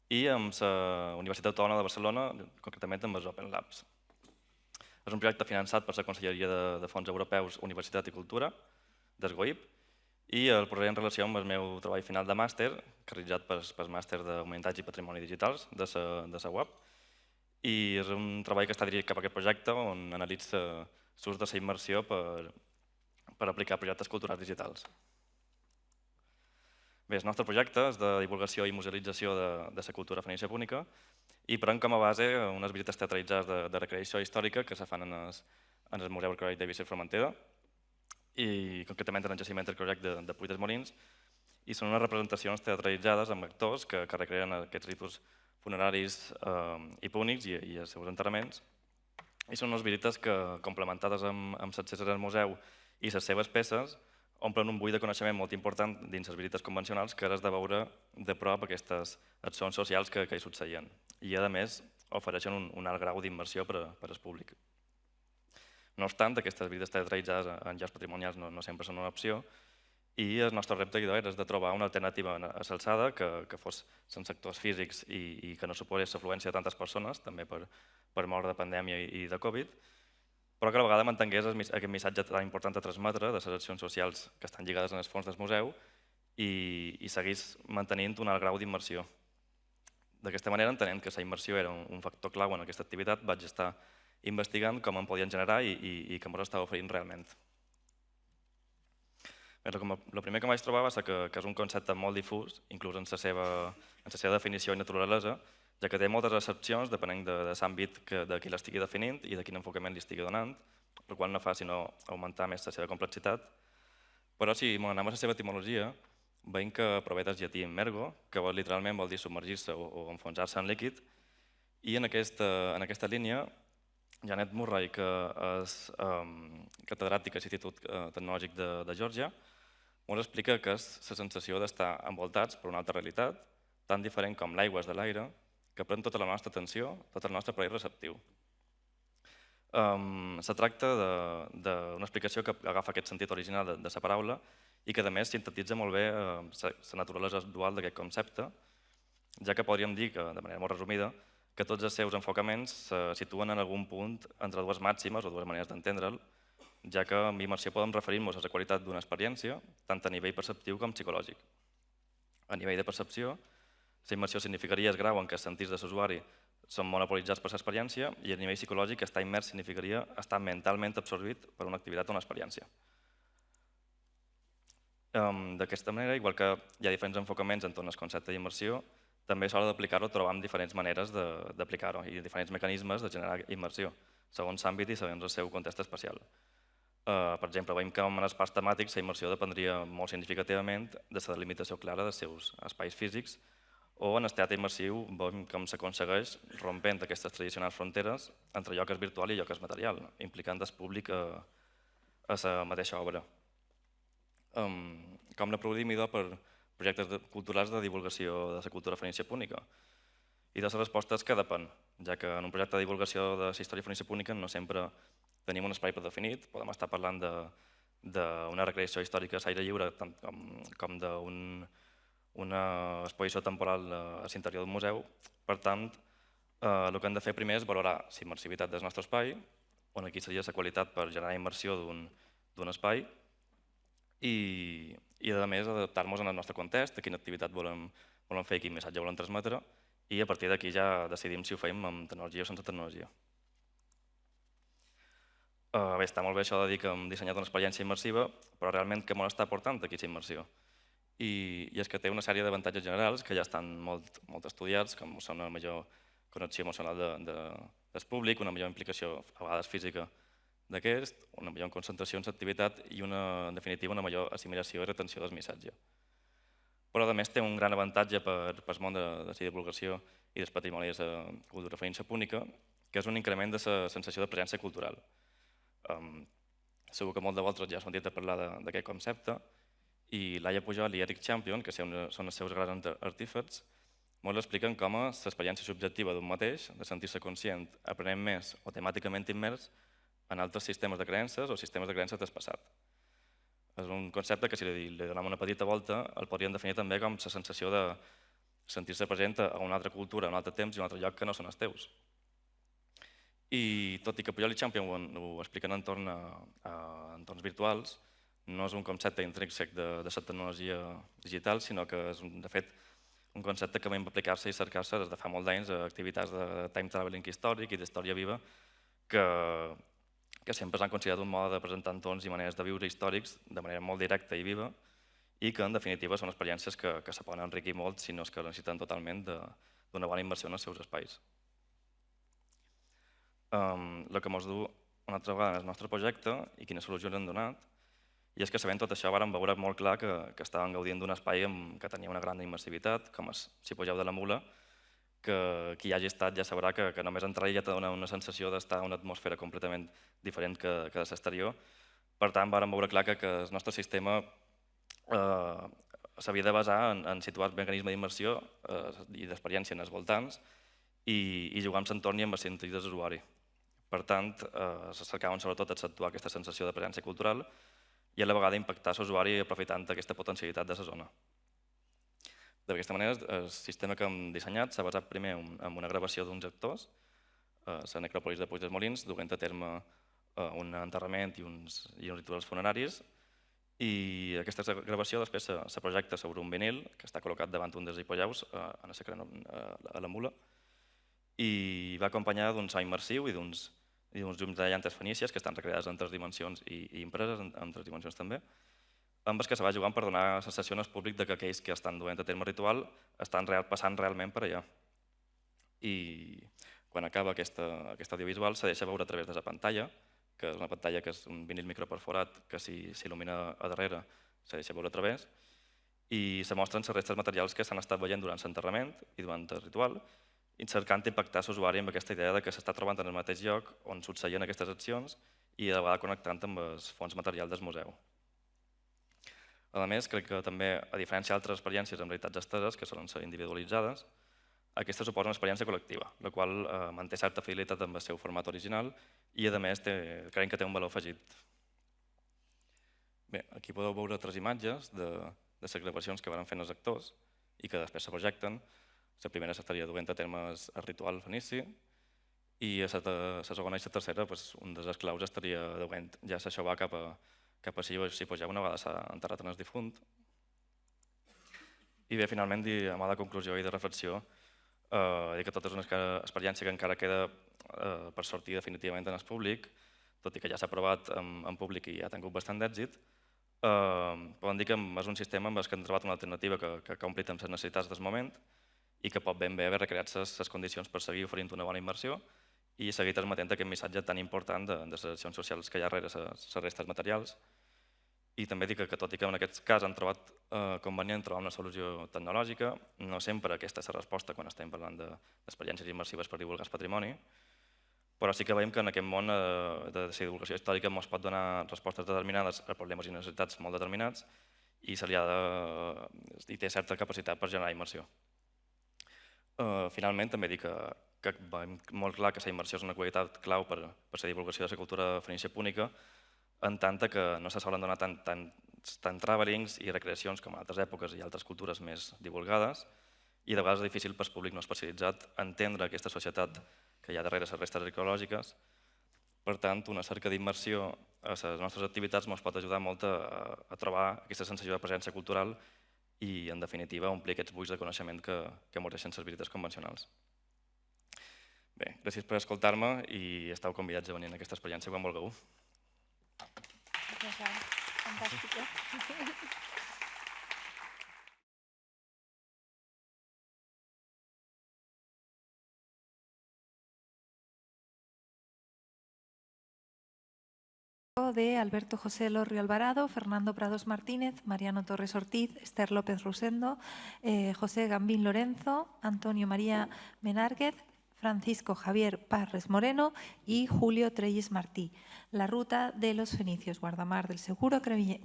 G: i amb la Universitat Autònoma de Barcelona, concretament amb els Open Labs. És un projecte finançat per la Conselleria de Fons Europeus, Universitat i Cultura, d'ESGOIP, i el posaré en relació amb el meu treball final de màster, que he realitzat pel màster de Humanitats i Patrimoni Digitals de la UAB, i és un treball que està dirigit cap a aquest projecte on analitza l'ús de la immersió per aplicar projectes culturals digitals. Bé, el nostre projecte és de divulgació i musealització de la cultura fenicio-púnica i pren com a base unes visites teatralitzades de recreació històrica que se fan en el Museu Arqueològic d'Eivissa i Formentera, i concretament en el jaciment arqueològic de Puig dels Molins, i són unes representacions teatralitzades amb actors que recreen aquests ritus funeraris i púnics i els seus enterraments. I són unes visites que, complementades amb l'accés al museu i les seves peces, omplen un buit de coneixement molt important dins les visites convencionals, que és de veure de prop aquestes accions socials que hi succeïen. I, a més, ofereixen un alt grau d'immersió per al públic. No obstant, aquestes visites teatralitzades en llocs patrimonials no sempre són una opció, i el nostre repte és de trobar una alternativa a l'alçada que fos sense actors físics i que no suposés l'afluència de tantes persones, també per mort de pandèmia i de Covid, però que a la vegada mantingués aquest missatge tan important a transmetre de les accions socials que estan lligades en els fons del museu i seguís mantenint un alt grau d'immersió. D'aquesta manera, entenent que la immersió era un factor clau en aquesta activitat, vaig estar investigant com en podien generar i com ens estava oferint realment. El primer que vaig trobar va ser que és un concepte molt difús, inclús en la seva definició i naturalesa, ja que té moltes accepcions depenent de l'àmbit de qui l'estigui definint i de quin enfocament li estigui donant, el qual no fa sinó augmentar més la seva complexitat. Però si m'anem a la seva etimologia, veiem que prové del llatí immergo, que literalment vol dir submergir-se o enfonsar-se en líquid, i en aquesta línia, Janet Murray, que és catedràtica a l'Institut Tecnològic de Geòrgia, ens explica que és la sensació d'estar envoltats per una altra realitat, tan diferent com l'aigua és de l'aire, que pren tota la nostra atenció, tot el nostre aparell receptiu. Se tracta d'una explicació que agafa aquest sentit original de la paraula i que, a més, sintetitza molt bé la naturalesa dual d'aquest concepte, ja que podríem dir, de manera molt resumida, que tots els seus enfocaments se situen en algun punt entre dues màximes o dues maneres d'entendre'l, ja que amb immersió podem referir-nos a la qualitat d'una experiència, tant a nivell perceptiu com psicològic. A nivell de percepció, la immersió significaria el grau en què els sentirs de l'usuari són monopolitzats per l'experiència i a nivell psicològic estar immers significaria estar mentalment absorbit per una activitat o una experiència. D'aquesta manera, igual que hi ha diferents enfocaments entorn al concepte d'immersió, també és hora d'aplicar-ho trobant diferents maneres d'aplicar-ho i diferents mecanismes de generar immersió, segons l'àmbit i segons el seu context especial. Per exemple, veiem que en els parcs temàtics la immersió dependria molt significativament de la delimitació clara dels seus espais físics, o en el teatre immersiu veiem com s'aconsegueix rompent aquestes tradicionals fronteres entre allò que és virtual i allò que és material, implicant el públic a la mateixa obra. Com la produïm per projectes culturals de divulgació de la cultura fenícia púnica? I de la resposta és que depèn, ja que en un projecte de divulgació de la història fenícia púnica no sempre tenim un espai predefinit, podem estar parlant d'una recreació històrica a l'aire lliure com d'una exposició temporal a l'interior d'un museu. Per tant, el que hem de fer primer és valorar la immersivitat del nostre espai, on aquí seria la qualitat per generar immersió d'un espai, i a més adaptar-nos al nostre context, a quina activitat volem fer i quin missatge volem transmetre, i a partir d'aquí ja decidim si ho fem amb tecnologia o sense tecnologia. Bé, està molt bé això de dir que hem dissenyat una experiència immersiva, però realment què ens està aportant aquesta immersió? I és que té una sèrie d'avantatges generals que ja estan molt estudiats, com són una major connexió emocional del públic, una major implicació a vegades física d'aquest, una major concentració en l'activitat i, en definitiva, una major assimilació i retenció del missatge. Però, a més, té un gran avantatge per al món de la divulgació i del patrimoni de la cultura fenícia púnica, que és un increment de la sensació de presència cultural. Segur que molts de vosaltres ja heu sentit parlar d'aquest concepte, i Laia Pujol i Eric Champion, que són els seus grans artífexs, ens expliquen com l'experiència subjectiva d'un mateix, de sentir-se conscient, aprenent més o temàticament immers en altres sistemes de creences o sistemes de creences del passat. És un concepte que, si li donem una petita volta, el podríem definir també com la sensació de sentir-se present a una altra cultura, a un altre temps i a un altre lloc que no són els teus. I tot i que Pujol i Champion ho expliquen en entorns virtuals, no és un concepte intrínsec de la tecnologia digital, sinó que és, de fet, un concepte que va aplicar-se i cercar-se des de fa molt d'anys a activitats de time traveling històric i d'història viva que sempre s'han considerat un mode de presentar entorns i maneres de viure històrics de manera molt directa i viva i que, en definitiva, són experiències que se poden enriquir molt si no és que necessiten totalment d'una bona immersió en els seus espais. El que ens du una altra vegada en el nostre projecte i quines solucions hem donat, i és que sabent tot això vàrem veure molt clar que estàvem gaudint d'un espai que tenia una gran immersivitat, com si pugeu de la mula, que qui hi hagi estat ja sabrà que només entrar-hi ja te dona una sensació d'estar en una atmosfera completament diferent que de l'exterior. Per tant, vàrem veure clar que el nostre sistema s'havia de basar en situar el mecanisme d'immersió i d'experiència en els voltants i jugar amb l'entorn i amb el sentit de l'usuari. Per tant, se cercaven sobretot accentuar aquesta sensació de presència cultural i a la vegada impactar l'usuari aprofitant aquesta potencialitat de la zona. D'aquesta manera, el sistema que hem dissenyat s'ha basat primer en una gravació d'uns actors, a la necròpolis de Puig dels Molins, duent a terme un enterrament i uns rituals funeraris, i aquesta gravació després se projecta sobre un vinil que està col·locat davant un dels hipogeus a la mula i va acompanyada d'un so immersiu i d'uns llums de llantes fenícies que estan recreades en 3 dimensions i impreses en 3 dimensions també, amb els que se va jugant per donar la sensació al públic que aquells que estan duent a terme ritual estan passant realment per allà. I quan acaba aquest audiovisual se deixa veure a través de la pantalla, que és una pantalla que és un vinil microperforat que si s'il·lumina a darrere se deixa veure a través, i se mostren les restes materials que s'han estat veient durant l'enterrament i durant el ritual, i cercant impactar l'usuari amb aquesta idea que s'està trobant en el mateix lloc on succeïen aquestes accions i a la vegada connectant amb els fons materials del museu. A més, crec que també, a diferència d'altres experiències amb realitats esteses, que solen ser individualitzades, aquesta suposa una experiència col·lectiva, la qual manté certa fidelitat amb el seu format original i, a més, crec que té un valor afegit. Bé, aquí podeu veure 3 imatges de les gravacions que van fent els actors i que després se projecten. La primera s'estaria duent a terme el ritual fenici i a la segona i la tercera un dels esclaus estaria duent ja s'aixovar cap a si ja una vegada s'ha enterrat en el difunt. I bé, finalment, a mà de conclusió i de reflexió, dir que tota és una experiència que encara queda per sortir definitivament en el públic, tot i que ja s'ha provat en públic i ha tingut bastant d'èxit. Poden dir que és un sistema amb el que hem trobat una alternativa que ha omplit amb les necessitats del moment i que pot ben bé haver recreat les condicions per seguir oferint una bona immersió i seguir transmetent aquest missatge tan important de les relacions socials que hi ha darrere les restes materials. I també dic que tot i que en aquest cas han trobat convenient trobar una solució tecnològica, no sempre aquesta és la resposta quan estem parlant d'experiències immersives per divulgar el patrimoni, però sí que veiem que en aquest món de la divulgació històrica ens pot donar respostes determinades a problemes i necessitats molt determinats i té certa capacitat per generar immersió. Finalment, també dic que veiem molt clar que la immersió és una qualitat clau per la divulgació de la cultura fenícia púnica, en tant que no se solen donar tant travelings i recreacions com a altres èpoques i altres cultures més divulgades, i de vegades és difícil per al públic no especialitzat entendre aquesta societat que hi ha darrere les restes arqueològiques. Per tant, una cerca d'immersió a les nostres activitats ens pot ajudar molt a trobar aquesta sensació de presència cultural i, en definitiva, omplir aquests buits de coneixement que moreixen les visites convencionals. Bé, gràcies per escoltar-me i esteu convidats a venir en aquesta experiència quan vulgueu.
A: Fantàstica. De Alberto José Lorrio Alvarado, Fernando Prados Martínez, Mariano Torres Ortiz, Esther López Rosendo, José Gambín Lorenzo, Antonio María Menárguez, Francisco Javier Parres Moreno y Julio Treyes Martí. La ruta de los fenicios, Guardamar del Segura Crevillén,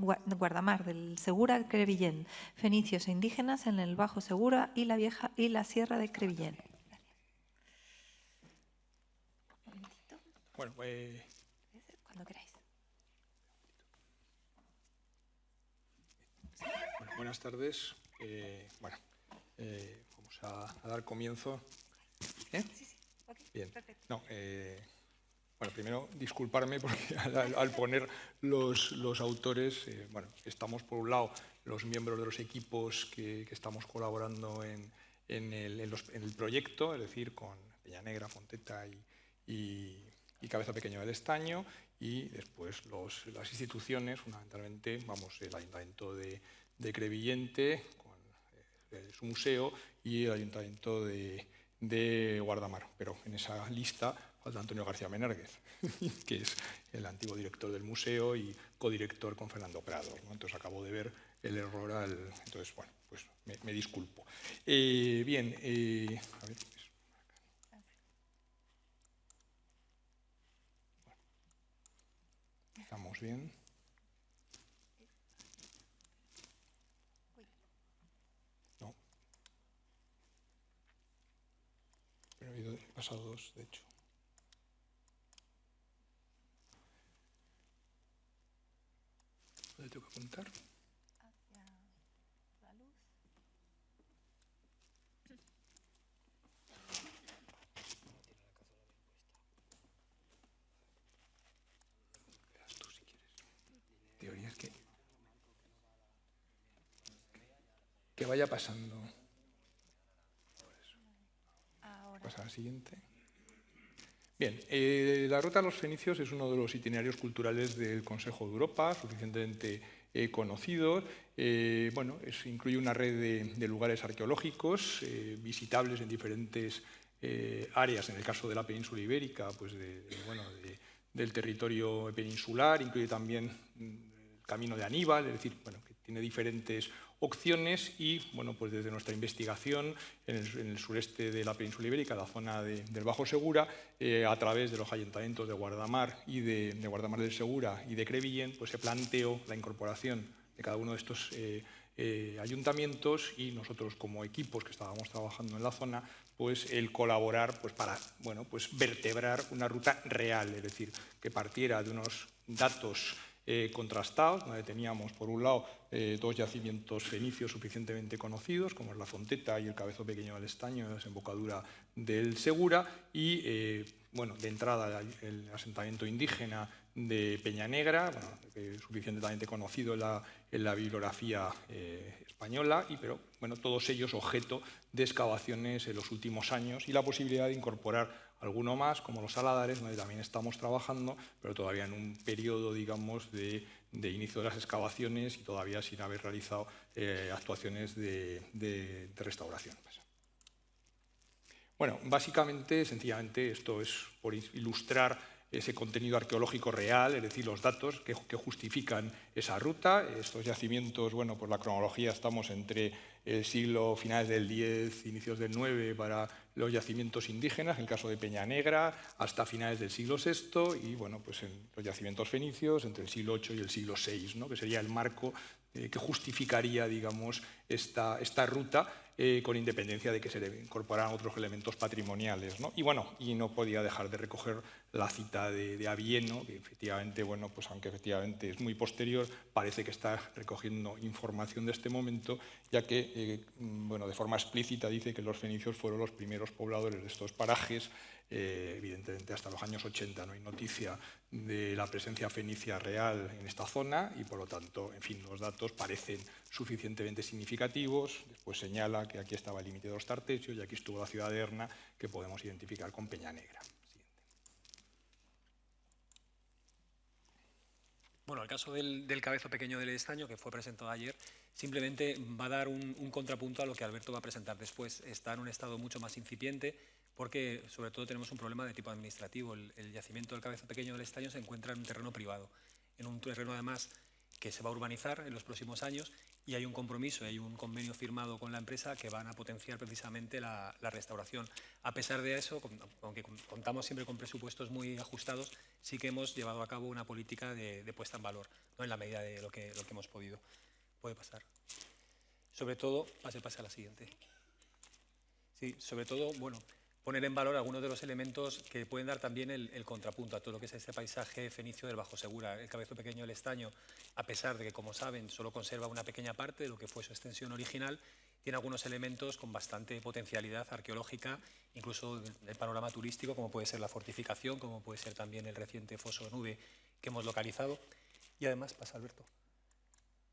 A: fenicios e indígenas en el Bajo Segura y la Sierra de Crevillén.
H: Bueno,
A: cuando queráis.
H: Buenas tardes. Vamos a dar comienzo.
A: Sí, okay,
H: bien.
A: Perfecto.
H: No, primero disculparme porque al poner los autores, estamos por un lado los miembros de los equipos que estamos colaborando en el proyecto, es decir, con Peña Negra, Fonteta y Cabeza Pequeño del Estaño, y después las instituciones, fundamentalmente, el Ayuntamiento de Crevillente, con su museo, y el Ayuntamiento de Guardamar. Pero en esa lista falta Antonio García Menárguez, que es el antiguo director del museo y codirector con Fernando Prado, ¿no? Entonces acabo de ver el error entonces, bueno, pues me disculpo. A ver, ¿estamos bien? No. Pero he pasado 2, de hecho. ¿Dónde tengo que apuntar?
A: Hacia la luz.
H: Tú si quieres. Teoría es que vaya pasando.
A: Ahora.
H: Pasa a la siguiente. Bien, la Ruta a los Fenicios es uno de los itinerarios culturales del Consejo de Europa, suficientemente conocidos. Bueno, incluye una red de lugares arqueológicos visitables en diferentes áreas, en el caso de la península ibérica, pues del territorio peninsular, incluye también el camino de Aníbal, es decir, bueno, que tiene diferentes opciones y, bueno, pues desde nuestra investigación en el sureste de la península ibérica, la zona del Bajo Segura, a través de los ayuntamientos de Guardamar y de Guardamar del Segura y de Crevillent, pues se planteó la incorporación de cada uno de estos ayuntamientos y nosotros como equipos que estábamos trabajando en la zona, pues el colaborar pues para vertebrar una ruta real, es decir, que partiera de unos datos contrastados, donde teníamos por un lado dos yacimientos fenicios suficientemente conocidos, como es la Fonteta y el Cabezo Pequeño del Estaño, en la desembocadura del Segura, y de entrada el asentamiento indígena de Peña Negra, suficientemente conocido en la bibliografía española, pero todos ellos objeto de excavaciones en los últimos años y la posibilidad de incorporar alguno más, como los Saladares, donde también estamos trabajando, pero todavía en un periodo, digamos, de inicio de las excavaciones y todavía sin haber realizado actuaciones de restauración. Bueno, básicamente, sencillamente, esto es por ilustrar ese contenido arqueológico real, es decir, los datos que justifican esa ruta. Estos yacimientos, bueno, por la cronología estamos entre el siglo finales del X, inicios del IX para los yacimientos indígenas, en el caso de Peña Negra, hasta finales del siglo VI y, bueno, pues en los yacimientos fenicios entre el siglo VIII y el siglo VI, ¿no? Que sería el marco que justificaría, digamos, esta ruta con independencia de que se le incorporaran otros elementos patrimoniales, ¿no? Y no podía dejar de recoger la cita de Avieno, que efectivamente, bueno, pues aunque efectivamente es muy posterior, parece que está recogiendo información de este momento, ya que, de forma explícita dice que los fenicios fueron los primeros pobladores de estos parajes. Evidentemente hasta los años 80 no hay noticia de la presencia fenicia real en esta zona y por lo tanto, en fin, los datos parecen suficientemente significativos. Después señala que aquí estaba el límite de los Tartesios y aquí estuvo la ciudad de Erna, que podemos identificar con Peña Negra.
I: Bueno, el caso del Cabezo Pequeño del Estaño, que fue presentado ayer, simplemente va a dar un contrapunto a lo que Alberto va a presentar después. Está en un estado mucho más incipiente porque, sobre todo, tenemos un problema de tipo administrativo. El yacimiento del Cabezo Pequeño del Estaño se encuentra en un terreno privado, en un terreno, además, que se va a urbanizar en los próximos años y hay un compromiso, hay un convenio firmado con la empresa que van a potenciar precisamente la restauración. A pesar de eso, aunque contamos siempre con presupuestos muy ajustados, sí que hemos llevado a cabo una política de puesta en valor, ¿no? En la medida de lo que hemos podido. Puede pasar. Sobre todo, pase a la siguiente. Sí, sobre todo, bueno, poner en valor algunos de los elementos que pueden dar también el contrapunto a todo lo que es este paisaje fenicio del Bajo Segura. El Cabezo Pequeño del Estaño, a pesar de que, como saben, solo conserva una pequeña parte de lo que fue su extensión original, tiene algunos elementos con bastante potencialidad arqueológica, incluso del panorama turístico, como puede ser la fortificación, como puede ser también el reciente foso nube que hemos localizado. Y además, pasa Alberto.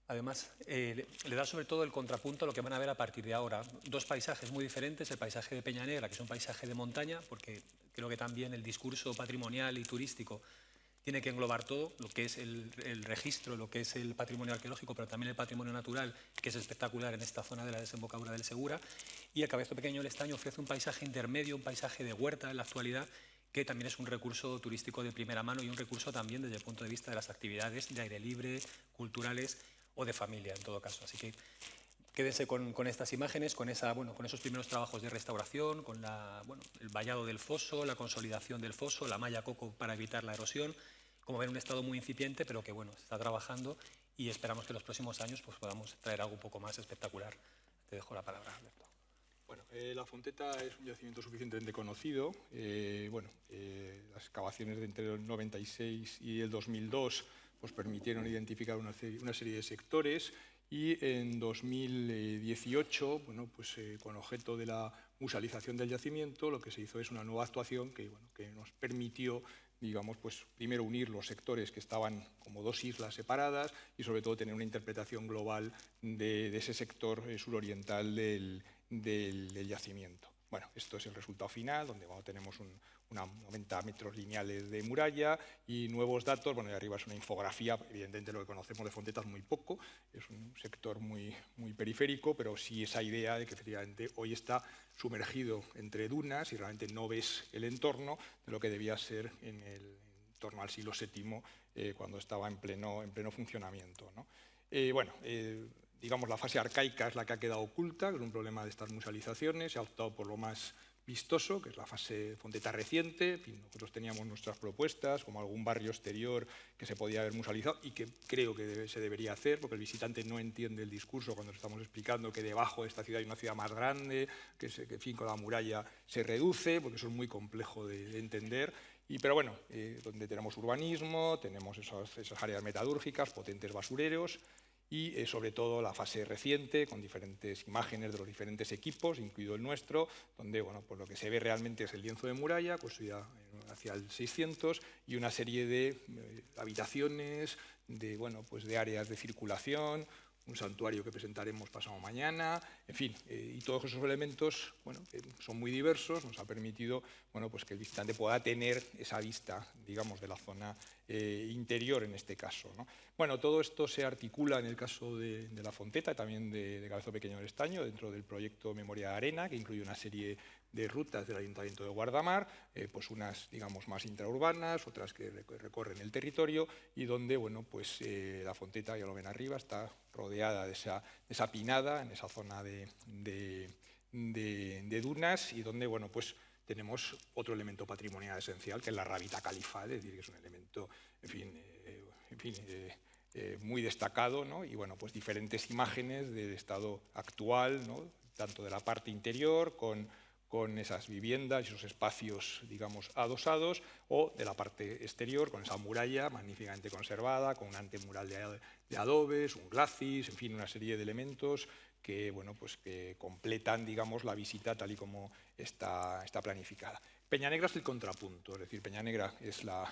I: Además, le da sobre todo el contrapunto a lo que van a ver a partir de ahora. Dos paisajes muy diferentes, el paisaje de Peña Negra, que es un paisaje de montaña, porque creo que también el discurso patrimonial y turístico tiene que englobar todo, lo que es el registro, lo que es el patrimonio arqueológico, pero también el patrimonio natural, que es espectacular en esta zona de la desembocadura del Segura. Y el Cabezo Pequeño del Estaño ofrece un paisaje intermedio, un paisaje de huerta en la actualidad, que también es un recurso turístico de primera mano y un recurso también desde el punto de vista de las actividades de aire libre, culturales o de familia, en todo caso. Así que quédense con estas imágenes, con esos primeros trabajos de restauración, con el vallado del foso, la consolidación del foso, la malla coco para evitar la erosión. Como ven, un estado muy incipiente, pero que se está trabajando y esperamos que en los próximos años pues, podamos traer algo un poco más espectacular. Te dejo la palabra, Alberto.
H: Bueno, la Fonteta es un yacimiento suficientemente conocido. Las excavaciones de entre el 96 y el 2002 pues permitieron identificar una serie de sectores y en 2018, con objeto de la musealización del yacimiento, lo que se hizo es una nueva actuación que nos permitió, digamos, pues primero unir los sectores que estaban como dos islas separadas y sobre todo tener una interpretación global de ese sector suroriental del yacimiento. Bueno, esto es el resultado final, donde tenemos unos 90 metros lineales de muralla y nuevos datos. Bueno, y arriba es una infografía, evidentemente lo que conocemos de Fonteta es muy poco, es un sector muy periférico, pero sí esa idea de que efectivamente hoy está sumergido entre dunas y realmente no ves el entorno de lo que debía ser en torno al siglo VII, cuando estaba en pleno funcionamiento, ¿no? Digamos, la fase arcaica es la que ha quedado oculta, que es un problema de estas musealizaciones. Se ha optado por lo más vistoso, que es la fase Fonteta reciente. En fin, nosotros teníamos nuestras propuestas, como algún barrio exterior que se podía haber musealizado y que creo que se debería hacer, porque el visitante no entiende el discurso cuando le estamos explicando que debajo de esta ciudad hay una ciudad más grande, que en fin, con la muralla se reduce, porque eso es muy complejo de entender. Pero bueno, donde tenemos urbanismo, tenemos esas áreas metalúrgicas, potentes basureros, y sobre todo la fase reciente, con diferentes imágenes de los diferentes equipos, incluido el nuestro, donde pues lo que se ve realmente es el lienzo de muralla, construida hacia el 600, y una serie de habitaciones, de áreas de circulación, un santuario que presentaremos pasado mañana, en fin, y todos esos elementos que son muy diversos, nos ha permitido que el visitante pueda tener esa vista, digamos, de la zona interior en este caso, ¿no? Bueno, todo esto se articula en el caso de la Fonteta y también de Cabezo Pequeño del Estaño dentro del proyecto Memoria de Arena, que incluye una serie de rutas del Ayuntamiento de Guardamar, pues unas, digamos, más intraurbanas, otras que recorren el territorio y donde, la Fonteta, ya lo ven arriba, está rodeada de esa pinada, en esa zona de dunas y donde, tenemos otro elemento patrimonial esencial, que es la Rabita Califa, es decir, que es un elemento, muy destacado, ¿no? Y diferentes imágenes del estado actual, ¿no? Tanto de la parte interior, con esas viviendas y esos espacios, digamos, adosados, o de la parte exterior, con esa muralla magníficamente conservada, con un antemural de adobes, un glacis, en fin, una serie de elementos que, que completan, digamos, la visita tal y como está planificada. Peñanegra es el contrapunto, es decir, Peñanegra está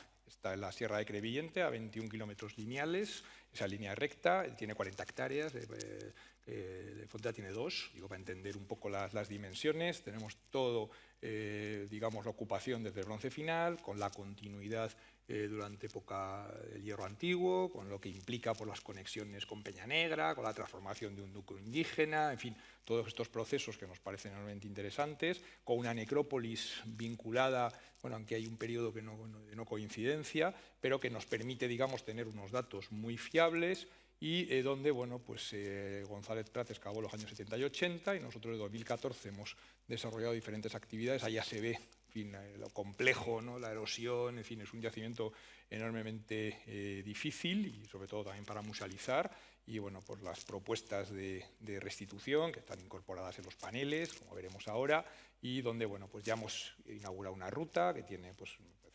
H: en la Sierra de Crevillente, a 21 kilómetros lineales, esa línea recta, tiene 40 hectáreas, de Fonteta tiene 2, digo, para entender un poco las dimensiones. Tenemos todo, digamos, la ocupación desde el Bronce final, con la continuidad durante época del Hierro Antiguo, con lo que implica por las conexiones con Peñanegra, con la transformación de un núcleo indígena, en fin, todos estos procesos que nos parecen enormemente interesantes, con una necrópolis vinculada, aunque hay un periodo de no coincidencia, pero que nos permite, digamos, tener unos datos muy fiables y donde, González Prats excavó los años 70 y 80 y nosotros en 2014 hemos desarrollado diferentes actividades. Allá se ve, en fin, lo complejo, ¿no? La erosión, en fin, es un yacimiento enormemente difícil y sobre todo también para musealizar y, por las propuestas de restitución que están incorporadas en los paneles, como veremos ahora, y donde, ya hemos inaugurado una ruta que tiene,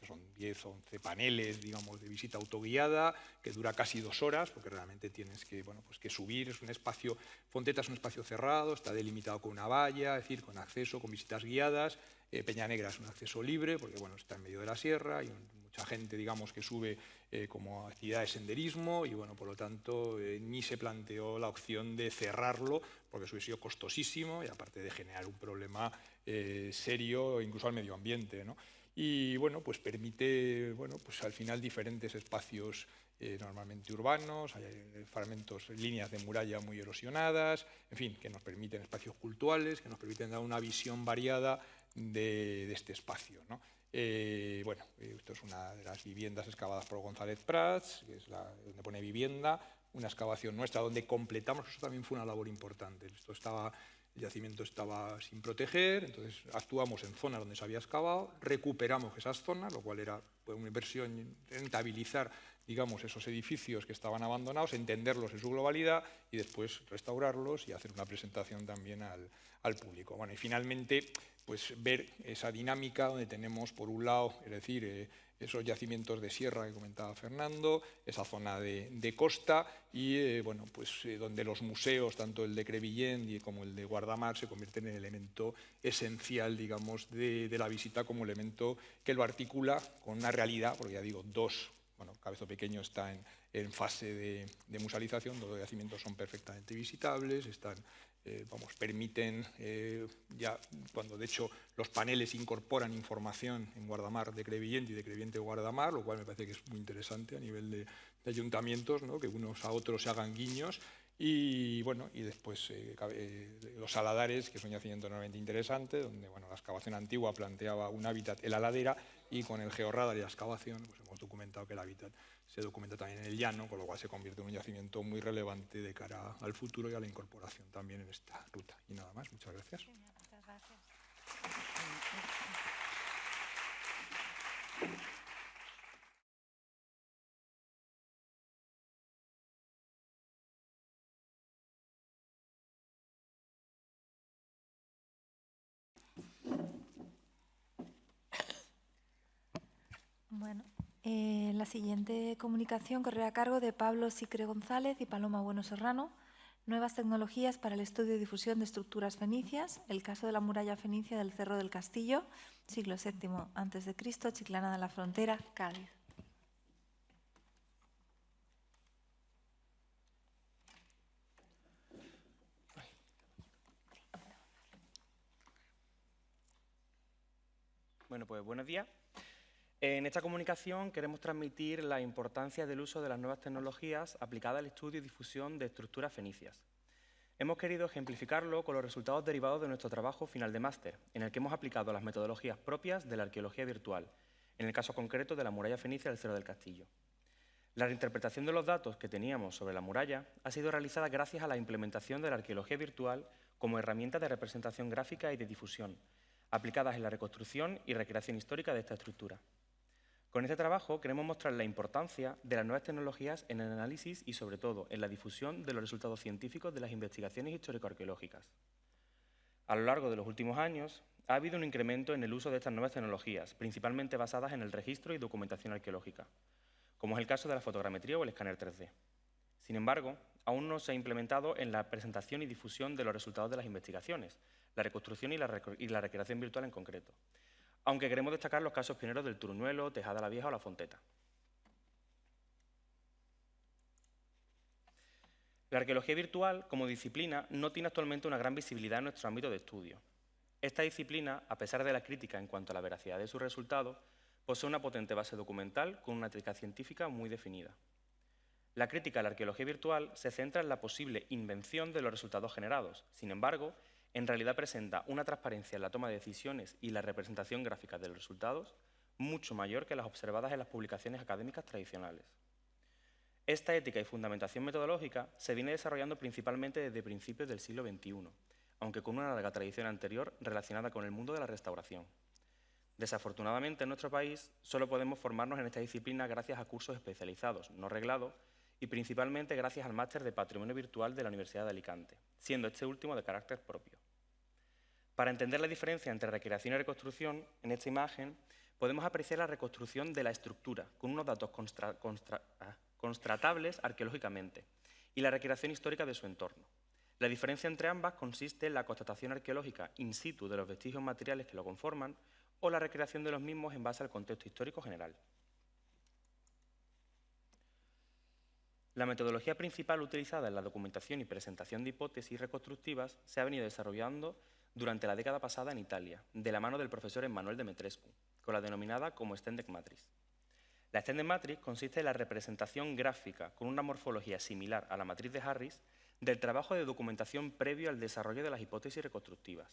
H: son 10 o 11 paneles, digamos, de visita autoguiada, que dura casi 2 horas, porque realmente tienes que, que subir. Es un espacio, Fonteta es un espacio cerrado, está delimitado con una valla, es decir, con acceso, con visitas guiadas. Peñanegra es un acceso libre, porque está en medio de la sierra y mucha gente, digamos, que sube como actividad de senderismo y, por lo tanto, ni se planteó la opción de cerrarlo, porque eso hubiera sido costosísimo y aparte de generar un problema serio incluso al medio ambiente, ¿no? Y permite al final diferentes espacios normalmente urbanos, hay fragmentos, líneas de muralla muy erosionadas, en fin, que nos permiten espacios cultuales, que nos permiten dar una visión variada de este espacio, ¿no? Esto es una de las viviendas excavadas por González Prats, que es donde pone vivienda, una excavación nuestra donde completamos, eso también fue una labor importante. El yacimiento estaba sin proteger, entonces actuamos en zonas donde se había excavado, recuperamos esas zonas, lo cual era una inversión, rentabilizar, digamos, esos edificios que estaban abandonados, entenderlos en su globalidad y después restaurarlos y hacer una presentación también al público. Y finalmente, ver esa dinámica donde tenemos, por un lado, es decir, esos yacimientos de sierra que comentaba Fernando, esa zona de costa y donde los museos, tanto el de Crevillent como el de Guardamar, se convierten en elemento esencial, digamos, de la visita como elemento que lo articula con una realidad, porque ya digo, Cabezo Pequeño está en fase de musealización, los yacimientos son perfectamente visitables, están permiten, ya cuando de hecho los paneles incorporan información en Guardamar de Crevillent y de Crevillent de Guardamar, lo cual me parece que es muy interesante a nivel de ayuntamientos, ¿no? Que unos a otros se hagan guiños. Y bueno, y después los saladares, que es un yacimiento enormemente interesante, donde bueno, la excavación antigua planteaba un hábitat en la ladera, y con el georradar y la excavación pues hemos documentado que el hábitat se documenta también en el llano, con lo cual se convierte en un yacimiento muy relevante de cara al futuro y a la incorporación también en esta ruta. Y nada más, muchas gracias.
A: Muchas gracias. Bueno, la siguiente comunicación corre a cargo de Pablo Sicre González y Paloma Bueno Serrano. Nuevas tecnologías para el estudio y difusión de estructuras fenicias. El caso de la muralla fenicia del Cerro del Castillo, siglo VII a.C., Chiclana de la Frontera, Cádiz.
J: Bueno, pues buenos días. En esta comunicación queremos transmitir la importancia del uso de las nuevas tecnologías aplicadas al estudio y difusión de estructuras fenicias. Hemos querido ejemplificarlo con los resultados derivados de nuestro trabajo final de máster, en el que hemos aplicado las metodologías propias de la arqueología virtual, en el caso concreto de la muralla fenicia del Cerro del Castillo. La reinterpretación de los datos que teníamos sobre la muralla ha sido realizada gracias a la implementación de la arqueología virtual como herramienta de representación gráfica y de difusión, aplicadas en la reconstrucción y recreación histórica de esta estructura. Con este trabajo queremos mostrar la importancia de las nuevas tecnologías en el análisis y, sobre todo, en la difusión de los resultados científicos de las investigaciones histórico-arqueológicas. A lo largo de los últimos años, ha habido un incremento en el uso de estas nuevas tecnologías, principalmente basadas en el registro y documentación arqueológica, como es el caso de la fotogrametría o el escáner 3D. Sin embargo, aún no se ha implementado en la presentación y difusión de los resultados de las investigaciones, la reconstrucción y la recreación virtual en concreto, aunque queremos destacar los casos pioneros del Turuñuelo, Tejada la Vieja o La Fonteta. La arqueología virtual, como disciplina, no tiene actualmente una gran visibilidad en nuestro ámbito de estudio. Esta disciplina, a pesar de la crítica en cuanto a la veracidad de sus resultados, posee una potente base documental con una ética científica muy definida. La crítica a la arqueología virtual se centra en la posible invención de los resultados generados. Sin embargo, en realidad presenta una transparencia en la toma de decisiones y la representación gráfica de los resultados mucho mayor que las observadas en las publicaciones académicas tradicionales. Esta ética y fundamentación metodológica se viene desarrollando principalmente desde principios del siglo XXI, aunque con una larga tradición anterior relacionada con el mundo de la restauración. Desafortunadamente, en nuestro país solo podemos formarnos en esta disciplina gracias a cursos especializados, no reglados, y principalmente gracias al máster de Patrimonio Virtual de la Universidad de Alicante, siendo este último de carácter propio. Para entender la diferencia entre recreación y reconstrucción, en esta imagen podemos apreciar la reconstrucción de la estructura con unos datos constatables arqueológicamente y la recreación histórica de su entorno. La diferencia entre ambas consiste en la constatación arqueológica in situ de los vestigios materiales que lo conforman o la recreación de los mismos en base al contexto histórico general. La metodología principal utilizada en la documentación y presentación de hipótesis reconstructivas se ha venido desarrollando durante la década pasada en Italia, de la mano del profesor Emanuele Demetrescu, con la denominada como Extended Matrix. La Extended Matrix consiste en la representación gráfica con una morfología similar a la matriz de Harris del trabajo de documentación previo al desarrollo de las hipótesis reconstructivas.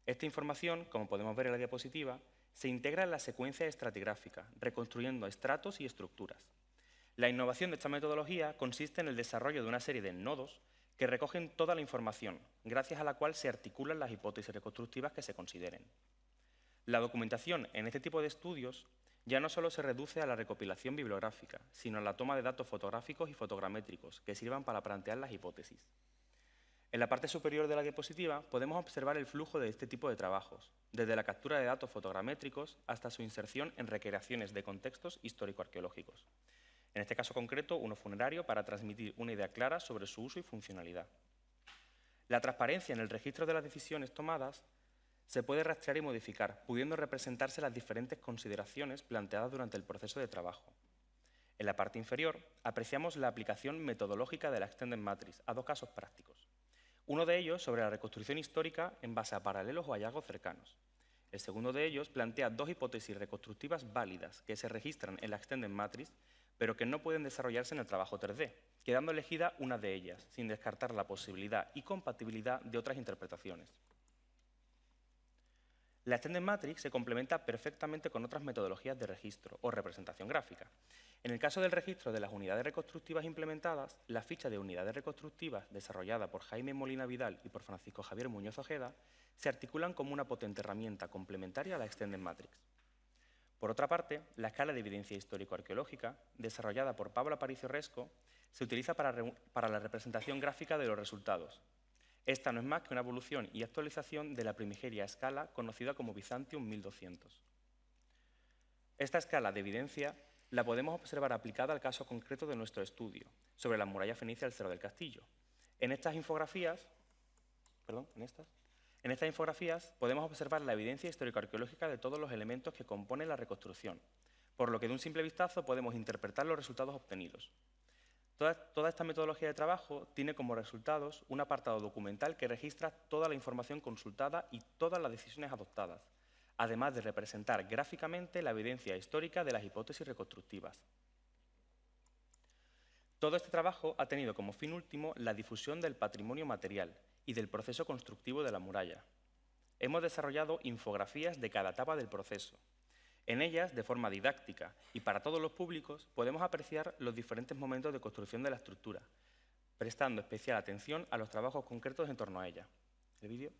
J: Esta información, como podemos ver en la diapositiva, se integra en la secuencia estratigráfica, reconstruyendo estratos y estructuras. La innovación de esta metodología consiste en el desarrollo de una serie de nodos que recogen toda la información, gracias a la cual se articulan las hipótesis reconstructivas que se consideren. La documentación en este tipo de estudios ya no solo se reduce a la recopilación bibliográfica, sino a la toma de datos fotográficos y fotogramétricos que sirvan para plantear las hipótesis. En la parte superior de la diapositiva podemos observar el flujo de este tipo de trabajos, desde la captura de datos fotogramétricos hasta su inserción en recreaciones de contextos histórico-arqueológicos. En este caso concreto, uno funerario, para transmitir una idea clara sobre su uso y funcionalidad. La transparencia en el registro de las decisiones tomadas se puede rastrear y modificar, pudiendo representarse las diferentes consideraciones planteadas durante el proceso de trabajo. En la parte inferior apreciamos la aplicación metodológica de la Extended Matrix a dos casos prácticos. Uno de ellos sobre la reconstrucción histórica en base a paralelos o hallazgos cercanos. El segundo de ellos plantea dos hipótesis reconstructivas válidas que se registran en la Extended Matrix, pero que no pueden desarrollarse en el trabajo 3D, quedando elegida una de ellas, sin descartar la posibilidad y compatibilidad de otras interpretaciones. La Extended Matrix se complementa perfectamente con otras metodologías de registro o representación gráfica. En el caso del registro de las unidades reconstructivas implementadas, la ficha de unidades reconstructivas desarrollada por Jaime Molina Vidal y por Francisco Javier Muñoz Ojeda se articulan como una potente herramienta complementaria a la Extended Matrix. Por otra parte, la escala de evidencia histórico-arqueológica, desarrollada por Pablo Aparicio Resco, se utiliza para la representación gráfica de los resultados. Esta no es más que una evolución y actualización de la primigeria escala conocida como Byzantium 1200. Esta escala de evidencia la podemos observar aplicada al caso concreto de nuestro estudio, sobre la muralla fenicia del Cerro del Castillo. En estas infografías podemos observar la evidencia histórico-arqueológica de todos los elementos que componen la reconstrucción, por lo que de un simple vistazo podemos interpretar los resultados obtenidos. Toda esta metodología de trabajo tiene como resultados un apartado documental que registra toda la información consultada y todas las decisiones adoptadas, además de representar gráficamente la evidencia histórica de las hipótesis reconstructivas. Todo este trabajo ha tenido como fin último la difusión del patrimonio material y del proceso constructivo de la muralla. Hemos desarrollado infografías de cada etapa del proceso. En ellas, de forma didáctica y para todos los públicos, podemos apreciar los diferentes momentos de construcción de la estructura, prestando especial atención a los trabajos concretos en torno a ella. ¿El vídeo?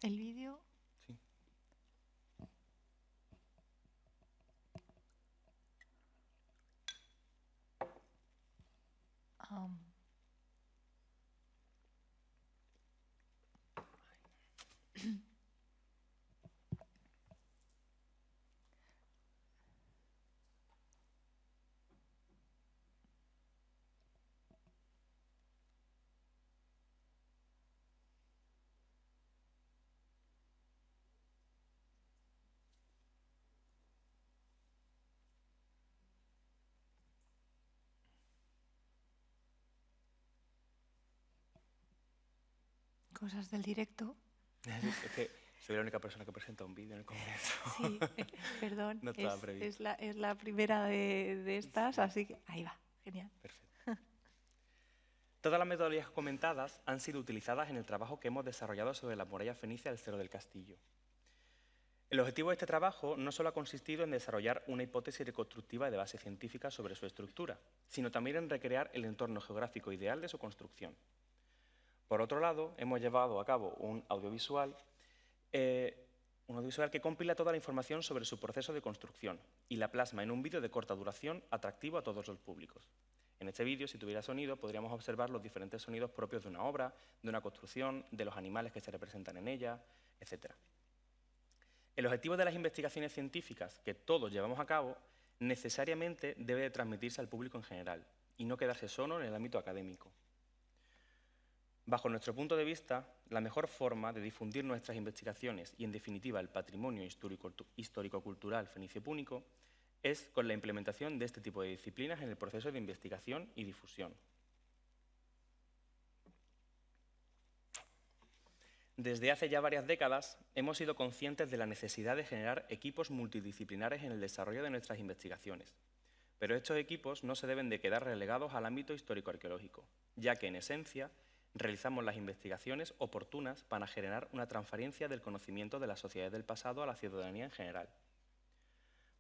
A: El vídeo.
J: Sí.
A: Cosas del directo.
J: Es que soy la única persona que presenta un vídeo en el Congreso.
A: Sí, perdón,
J: No estaba previsto.
A: es la primera de estas, así que ahí va, genial.
J: Perfecto. Todas las metodologías comentadas han sido utilizadas en el trabajo que hemos desarrollado sobre la muralla fenicia del Cerro del Castillo. El objetivo de este trabajo no solo ha consistido en desarrollar una hipótesis reconstructiva de base científica sobre su estructura, sino también en recrear el entorno geográfico ideal de su construcción. Por otro lado, hemos llevado a cabo un audiovisual que compila toda la información sobre su proceso de construcción y la plasma en un vídeo de corta duración atractivo a todos los públicos. En este vídeo, si tuviera sonido, podríamos observar los diferentes sonidos propios de una obra, de una construcción, de los animales que se representan en ella, etc. El objetivo de las investigaciones científicas que todos llevamos a cabo necesariamente debe de transmitirse al público en general y no quedarse solo en el ámbito académico. Bajo nuestro punto de vista, la mejor forma de difundir nuestras investigaciones y, en definitiva, el patrimonio histórico-cultural fenicio-púnico es con la implementación de este tipo de disciplinas en el proceso de investigación y difusión. Desde hace ya varias décadas hemos sido conscientes de la necesidad de generar equipos multidisciplinares en el desarrollo de nuestras investigaciones, pero estos equipos no se deben de quedar relegados al ámbito histórico-arqueológico, ya que, en esencia, realizamos las investigaciones oportunas para generar una transferencia del conocimiento de las sociedades del pasado a la ciudadanía en general.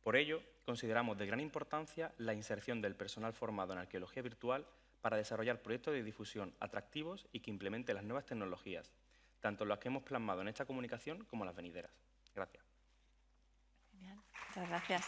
J: Por ello, consideramos de gran importancia la inserción del personal formado en arqueología virtual para desarrollar proyectos de difusión atractivos y que implementen las nuevas tecnologías, tanto las que hemos plasmado en esta comunicación como las venideras. Gracias.
A: Genial. Muchas gracias.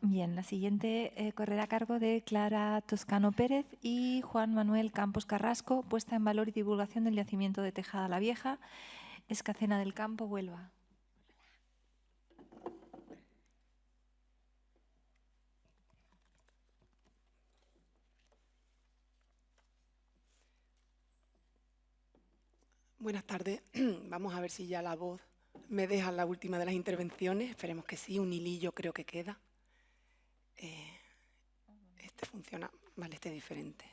A: Bien, la siguiente correrá a cargo de Clara Toscano Pérez y Juan Manuel Campos Carrasco, puesta en valor y divulgación del yacimiento de Tejada la Vieja, Escacena del Campo, Huelva.
K: Buenas tardes. Vamos a ver si ya la voz me deja la última de las intervenciones. Esperemos que sí, un hilillo creo que queda. Este funciona, vale, este es diferente.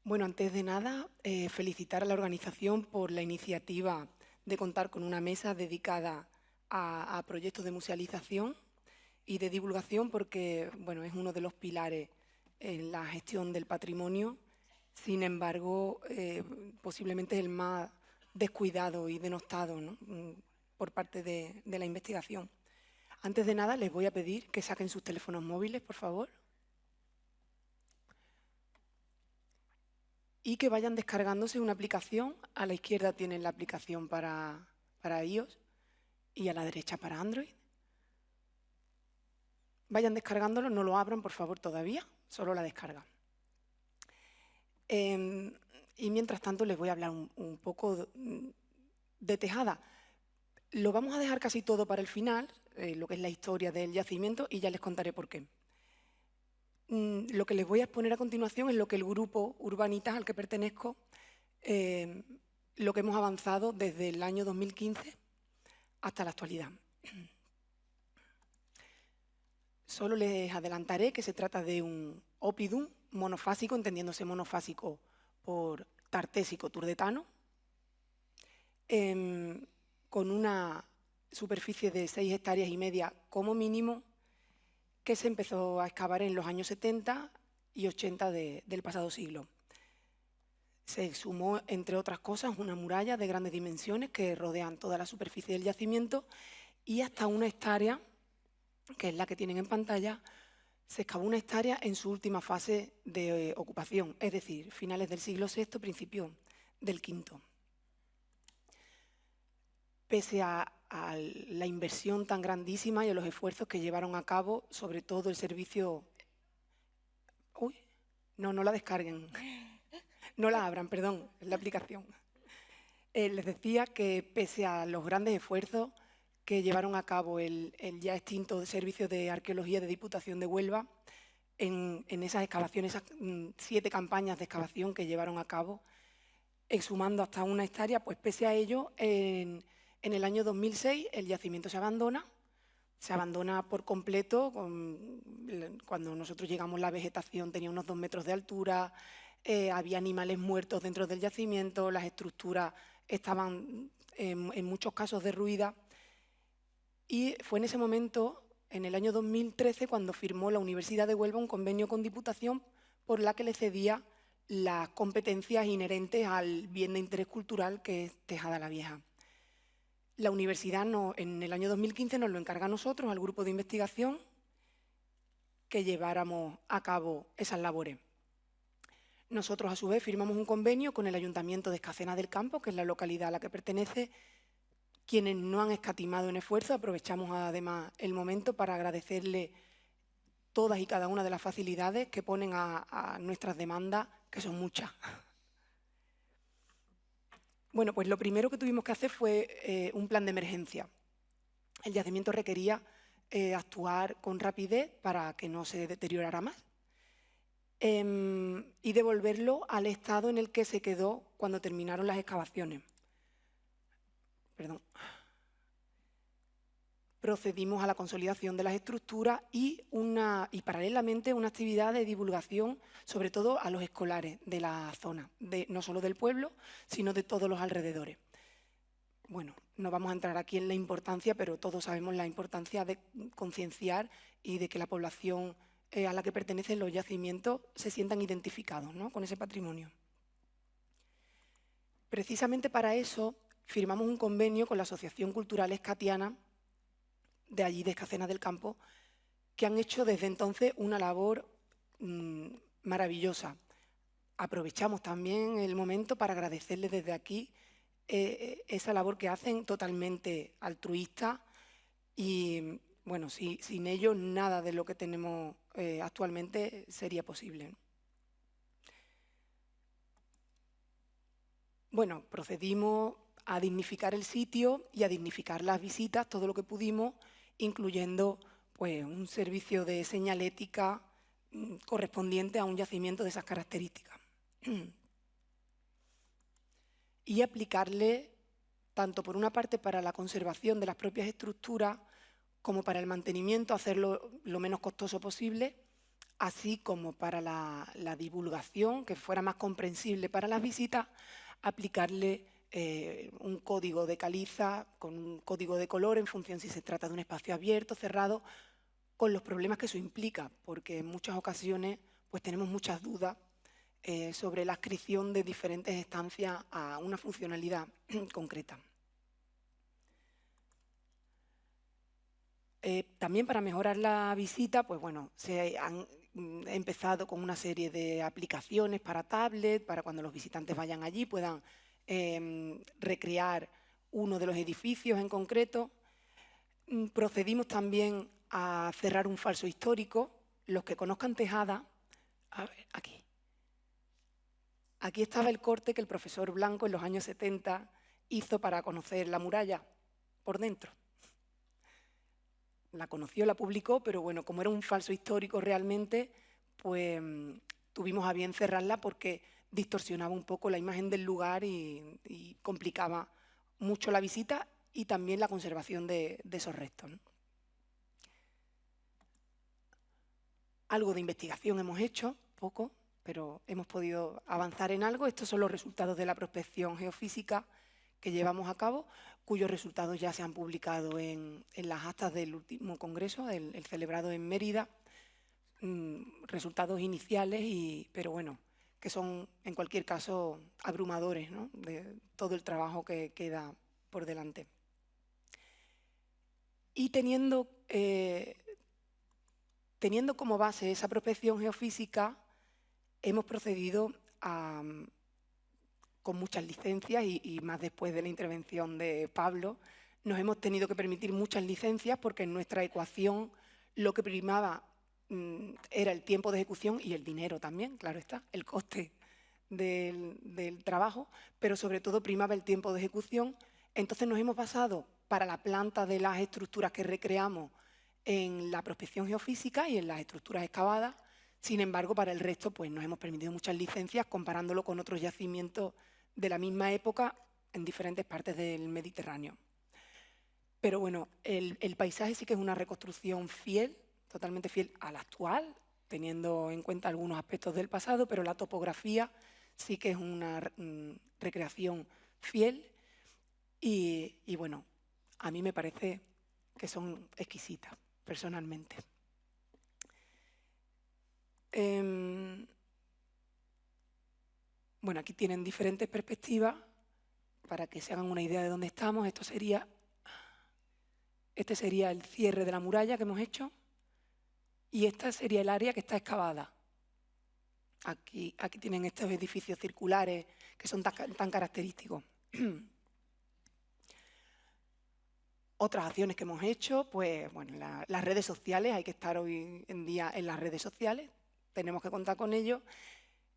K: Bueno, antes de nada, felicitar a la organización por la iniciativa de contar con una mesa dedicada a proyectos de musealización y de divulgación, porque bueno, es uno de los pilares en la gestión del patrimonio. Sin embargo, posiblemente es el más descuidado y denostado, ¿no?, por parte de la investigación. Antes de nada, les voy a pedir que saquen sus teléfonos móviles, por favor, y que vayan descargándose una aplicación. A la izquierda tienen la aplicación para iOS y a la derecha para Android. Vayan descargándolo, no lo abran, por favor, todavía, solo la descargan. Y mientras tanto les voy a hablar un poco de Tejada. Lo vamos a dejar casi todo para el final, lo que es la historia del yacimiento, y ya les contaré por qué. Lo que les voy a exponer a continuación es lo que el grupo Urbanitas al que pertenezco, lo que hemos avanzado desde el año 2015 hasta la actualidad. Solo les adelantaré que se trata de un oppidum monofásico, entendiéndose monofásico por tartésico turdetano, con una superficie de 6,5 hectáreas como mínimo, que se empezó a excavar en los años 70 y 80 del pasado siglo. Se sumó, entre otras cosas, una muralla de grandes dimensiones que rodean toda la superficie del yacimiento, y hasta una hectárea, que es la que tienen en pantalla, se excavó una hectárea en su última fase de ocupación, es decir, finales del siglo VI, principio del V. Pese a la inversión tan grandísima y a los esfuerzos que llevaron a cabo, sobre todo el servicio... Uy, no la descarguen, no la abran, perdón, es la aplicación. Les decía que pese a los grandes esfuerzos que llevaron a cabo el ya extinto Servicio de Arqueología de Diputación de Huelva, en esas excavaciones, esas 7 campañas de excavación que llevaron a cabo, exhumando hasta una hectárea, pues pese a ello, en el año 2006 el yacimiento se abandona por completo. Cuando nosotros llegamos, la vegetación tenía unos 2 metros de altura, había animales muertos dentro del yacimiento, las estructuras estaban en muchos casos derruidas. Y fue en ese momento, en el año 2013, cuando firmó la Universidad de Huelva un convenio con Diputación por la que le cedía las competencias inherentes al bien de interés cultural que es Tejada la Vieja. La universidad en el año 2015 nos lo encarga a nosotros, al grupo de investigación, que lleváramos a cabo esas labores. Nosotros, a su vez, firmamos un convenio con el Ayuntamiento de Escacena del Campo, que es la localidad a la que pertenece. Quienes no han escatimado en esfuerzo, aprovechamos además el momento para agradecerle todas y cada una de las facilidades que ponen a nuestras demandas, que son muchas. Bueno, pues lo primero que tuvimos que hacer fue un plan de emergencia. El yacimiento requería actuar con rapidez para que no se deteriorara más y devolverlo al estado en el que se quedó cuando terminaron las excavaciones. Procedimos a la consolidación de las estructuras y paralelamente una actividad de divulgación, sobre todo a los escolares de la zona, no solo del pueblo, sino de todos los alrededores. Bueno, no vamos a entrar aquí en la importancia, pero todos sabemos la importancia de concienciar y de que la población a la que pertenecen los yacimientos se sientan identificados, ¿no?, con ese patrimonio. Precisamente para eso firmamos un convenio con la Asociación Cultural Escatiana de allí, de Escacena del Campo, que han hecho desde entonces una labor maravillosa. Aprovechamos también el momento para agradecerles desde aquí esa labor que hacen, totalmente altruista, y bueno, sin ellos nada de lo que tenemos actualmente sería posible. Bueno, procedimos a dignificar el sitio y a dignificar las visitas, todo lo que pudimos, incluyendo pues, un servicio de señalética correspondiente a un yacimiento de esas características. y aplicarle tanto por una parte para la conservación de las propias estructuras como para el mantenimiento, hacerlo lo menos costoso posible, así como para la divulgación, que fuera más comprensible para las visitas, aplicarle un código de caliza con un código de color en función si se trata de un espacio abierto, cerrado, con los problemas que eso implica, porque en muchas ocasiones pues tenemos muchas dudas sobre la adscripción de diferentes estancias a una funcionalidad concreta. También para mejorar la visita, pues bueno, se han empezado con una serie de aplicaciones para tablet, para cuando los visitantes vayan allí puedan recrear uno de los edificios en concreto. Procedimos también a cerrar un falso histórico. Los que conozcan Tejada, a ver, aquí estaba el corte que el profesor Blanco en los años 70 hizo para conocer la muralla por dentro. La conoció, la publicó, pero bueno, como era un falso histórico realmente, pues tuvimos a bien cerrarla porque distorsionaba un poco la imagen del lugar y complicaba mucho la visita y también la conservación de esos restos, ¿no? Algo de investigación hemos hecho, poco, pero hemos podido avanzar en algo. Estos son los resultados de la prospección geofísica que llevamos a cabo, cuyos resultados ya se han publicado en las actas del último congreso, el celebrado en Mérida. Resultados iniciales, pero bueno, que son en cualquier caso abrumadores, ¿no?, de todo el trabajo que queda por delante. Y teniendo como base esa prospección geofísica, hemos procedido con muchas licencias y más después de la intervención de Pablo, nos hemos tenido que permitir muchas licencias porque en nuestra ecuación lo que primaba era el tiempo de ejecución y el dinero también, claro está, el coste del trabajo, pero sobre todo primaba el tiempo de ejecución. Entonces nos hemos basado para la planta de las estructuras que recreamos en la prospección geofísica y en las estructuras excavadas. Sin embargo, para el resto pues nos hemos permitido muchas licencias comparándolo con otros yacimientos de la misma época en diferentes partes del Mediterráneo. Pero bueno, el paisaje sí que es una reconstrucción fiel, totalmente fiel al actual, teniendo en cuenta algunos aspectos del pasado, pero la topografía sí que es una recreación fiel y bueno, a mí me parece que son exquisitas, personalmente. Bueno, aquí tienen diferentes perspectivas para que se hagan una idea de dónde estamos. Este sería el cierre de la muralla que hemos hecho y esta sería el área que está excavada. Aquí tienen estos edificios circulares que son tan característicos. Otras acciones que hemos hecho, pues bueno, las redes sociales, hay que estar hoy en día en las redes sociales, tenemos que contar con ello.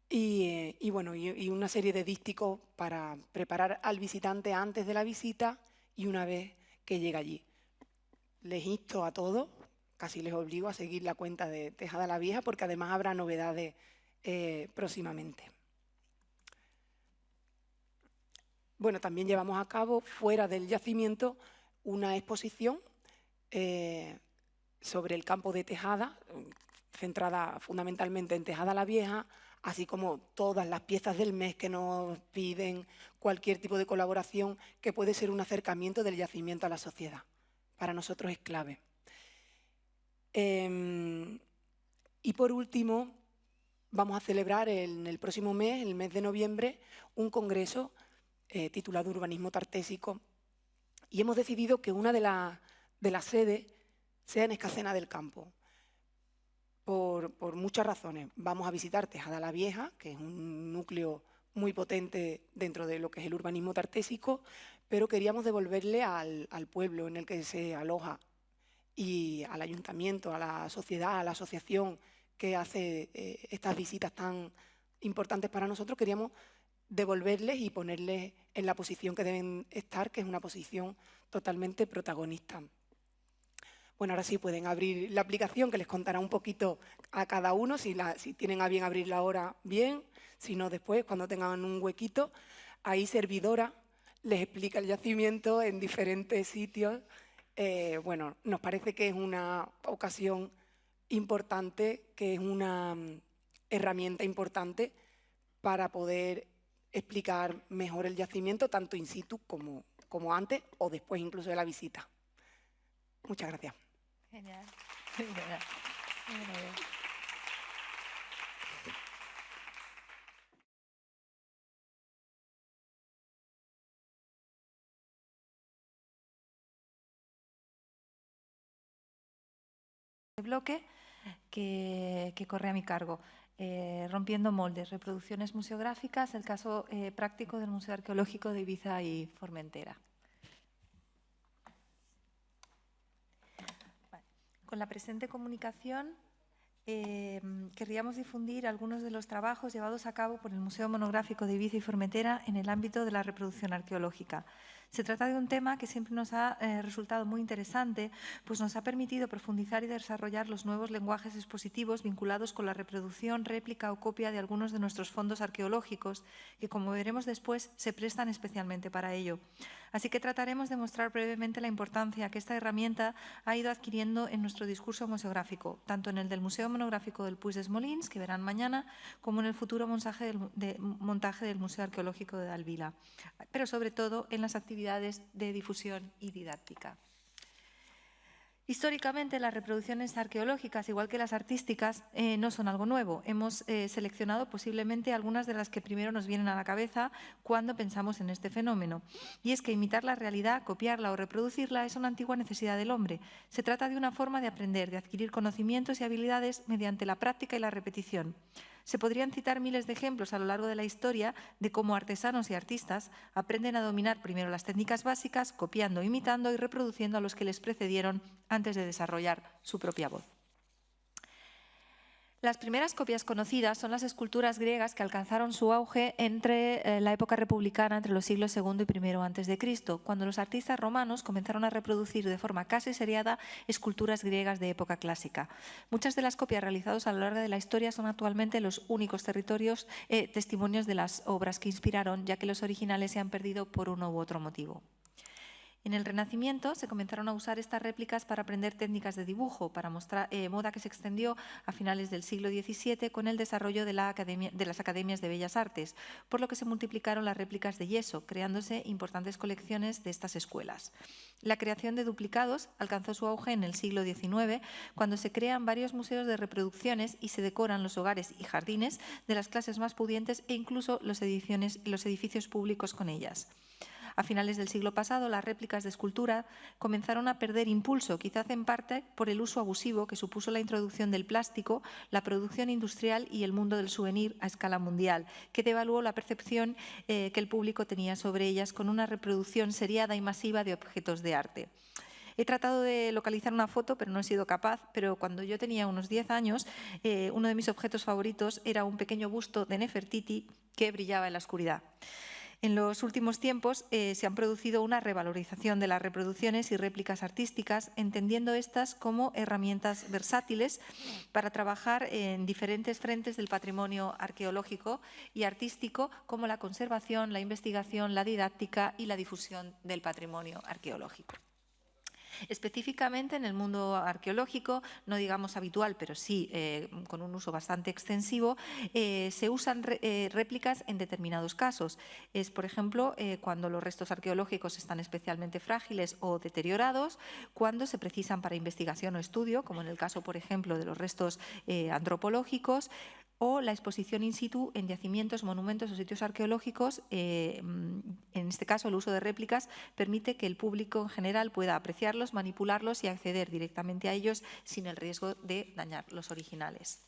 K: Y bueno, y una serie de dísticos para preparar al visitante antes de la visita y una vez que llega allí. Les insto a todos, casi les obligo a seguir la cuenta de Tejada la Vieja porque además habrá novedades próximamente. Bueno, también llevamos a cabo fuera del yacimiento una exposición sobre el campo de Tejada, centrada fundamentalmente en Tejada la Vieja, así como todas las piezas del mes que nos piden, cualquier tipo de colaboración que puede ser un acercamiento del yacimiento a la sociedad. Para nosotros es clave. Y por último, vamos a celebrar en el próximo mes, el mes de noviembre, un congreso titulado Urbanismo Tartésico y hemos decidido que una de las sedes sea en Escacena del Campo. Por muchas razones. Vamos a visitar Tejada la Vieja, que es un núcleo muy potente dentro de lo que es el urbanismo tartésico, pero queríamos devolverle al pueblo en el que se aloja y al ayuntamiento, a la sociedad, a la asociación que hace estas visitas tan importantes para nosotros, queríamos devolverles y ponerles en la posición que deben estar, que es una posición totalmente protagonista. Bueno, ahora sí pueden abrir la aplicación que les contará un poquito a cada uno, si tienen a bien abrirla ahora, bien, si no después, cuando tengan un huequito. ahí servidora les explica el yacimiento en diferentes sitios. Bueno, nos parece que es una ocasión importante, que es una herramienta importante para poder explicar mejor el yacimiento, tanto in situ como antes o después incluso de la visita. Muchas gracias.
A: Genial. Genial. Bloque que corre a mi cargo. Rompiendo moldes, reproducciones museográficas, el caso práctico del Museo Arqueológico de Ibiza y Formentera. Vale. Con la presente comunicación querríamos difundir algunos de los trabajos llevados a cabo por el Museo Monográfico de Ibiza y Formentera en el ámbito de la reproducción arqueológica. Se trata de un tema que siempre nos ha resultado muy interesante, pues nos ha permitido profundizar y desarrollar los nuevos lenguajes expositivos vinculados con la reproducción, réplica o copia de algunos de nuestros fondos arqueológicos, que como veremos después se prestan especialmente para ello. Así que trataremos de mostrar brevemente la importancia que esta herramienta ha ido adquiriendo en nuestro discurso museográfico, tanto en el del Museo Monográfico del Puig des Molins, que verán mañana, como en el futuro montaje del Museo Arqueológico de Dalvila, pero sobre todo en las actividades de difusión y didáctica. Históricamente, las reproducciones arqueológicas, igual que las artísticas, no son algo nuevo. Hemos seleccionado posiblemente algunas de las que primero nos vienen a la cabeza cuando pensamos en este fenómeno. Y es que imitar la realidad, copiarla o reproducirla es una antigua necesidad del hombre. Se trata de una forma de aprender, de adquirir conocimientos y habilidades mediante la práctica y la repetición. Se podrían citar miles de ejemplos a lo largo de la historia de cómo artesanos y artistas aprenden a dominar primero las técnicas básicas, copiando, imitando y reproduciendo a los que les precedieron antes de desarrollar su propia voz. Las primeras copias conocidas son las esculturas griegas que alcanzaron su auge entre la época republicana, entre los siglos II y I a.C., cuando los artistas romanos comenzaron a reproducir de forma casi seriada esculturas griegas de época clásica. Muchas de las copias realizadas a lo largo de la historia son actualmente los únicos testimonios de las obras que inspiraron, ya que los originales se han perdido por uno u otro motivo. En el Renacimiento se comenzaron a usar estas réplicas para aprender técnicas de dibujo, para mostrar moda que se extendió a finales del siglo XVII con el desarrollo de las academias de bellas artes, por lo que se multiplicaron las réplicas de yeso, creándose importantes colecciones de estas escuelas. La creación de duplicados alcanzó su auge en el siglo XIX, cuando se crean varios museos de reproducciones y se decoran los hogares y jardines de las clases más pudientes e incluso los edificios públicos con ellas. A finales del siglo pasado, las réplicas de escultura comenzaron a perder impulso, quizás en parte por el uso abusivo que supuso la introducción del plástico, la producción industrial y el mundo del souvenir a escala mundial, que devaluó la percepción que el público tenía sobre ellas con una reproducción seriada y masiva de objetos de arte. He tratado de localizar una foto, pero no he sido capaz, pero cuando yo tenía unos 10 años, uno de mis objetos favoritos era un pequeño busto de Nefertiti que brillaba en la oscuridad. En los últimos tiempos se han producido una revalorización de las reproducciones y réplicas artísticas, entendiendo estas como herramientas versátiles para trabajar en diferentes frentes del patrimonio arqueológico y artístico, como la conservación, la investigación, la didáctica y la difusión del patrimonio arqueológico. Específicamente en el mundo arqueológico, no digamos habitual, pero sí con un uso bastante extensivo, se usan réplicas en determinados casos. Es, por ejemplo, cuando los restos arqueológicos están especialmente frágiles o deteriorados, cuando se precisan para investigación o estudio, como en el caso, por ejemplo, de los restos antropológicos, o la exposición in situ en yacimientos, monumentos o sitios arqueológicos. En este caso, el uso de réplicas permite que el público en general pueda apreciarlos, manipularlos y acceder directamente a ellos sin el riesgo de dañar los originales.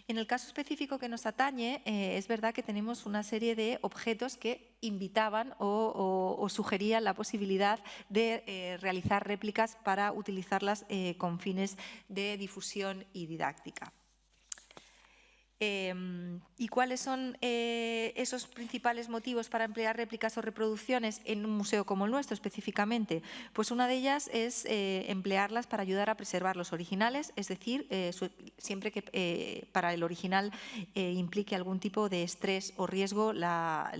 A: En el caso específico que nos atañe, es verdad que tenemos una serie de objetos que invitaban o sugerían la posibilidad de realizar réplicas para utilizarlas con fines de difusión y didáctica. ¿Y cuáles son esos principales motivos para emplear réplicas o reproducciones en un museo como el nuestro específicamente? Pues una de ellas es emplearlas para ayudar a preservar los originales, es decir, siempre que para el original implique algún tipo de estrés o riesgo la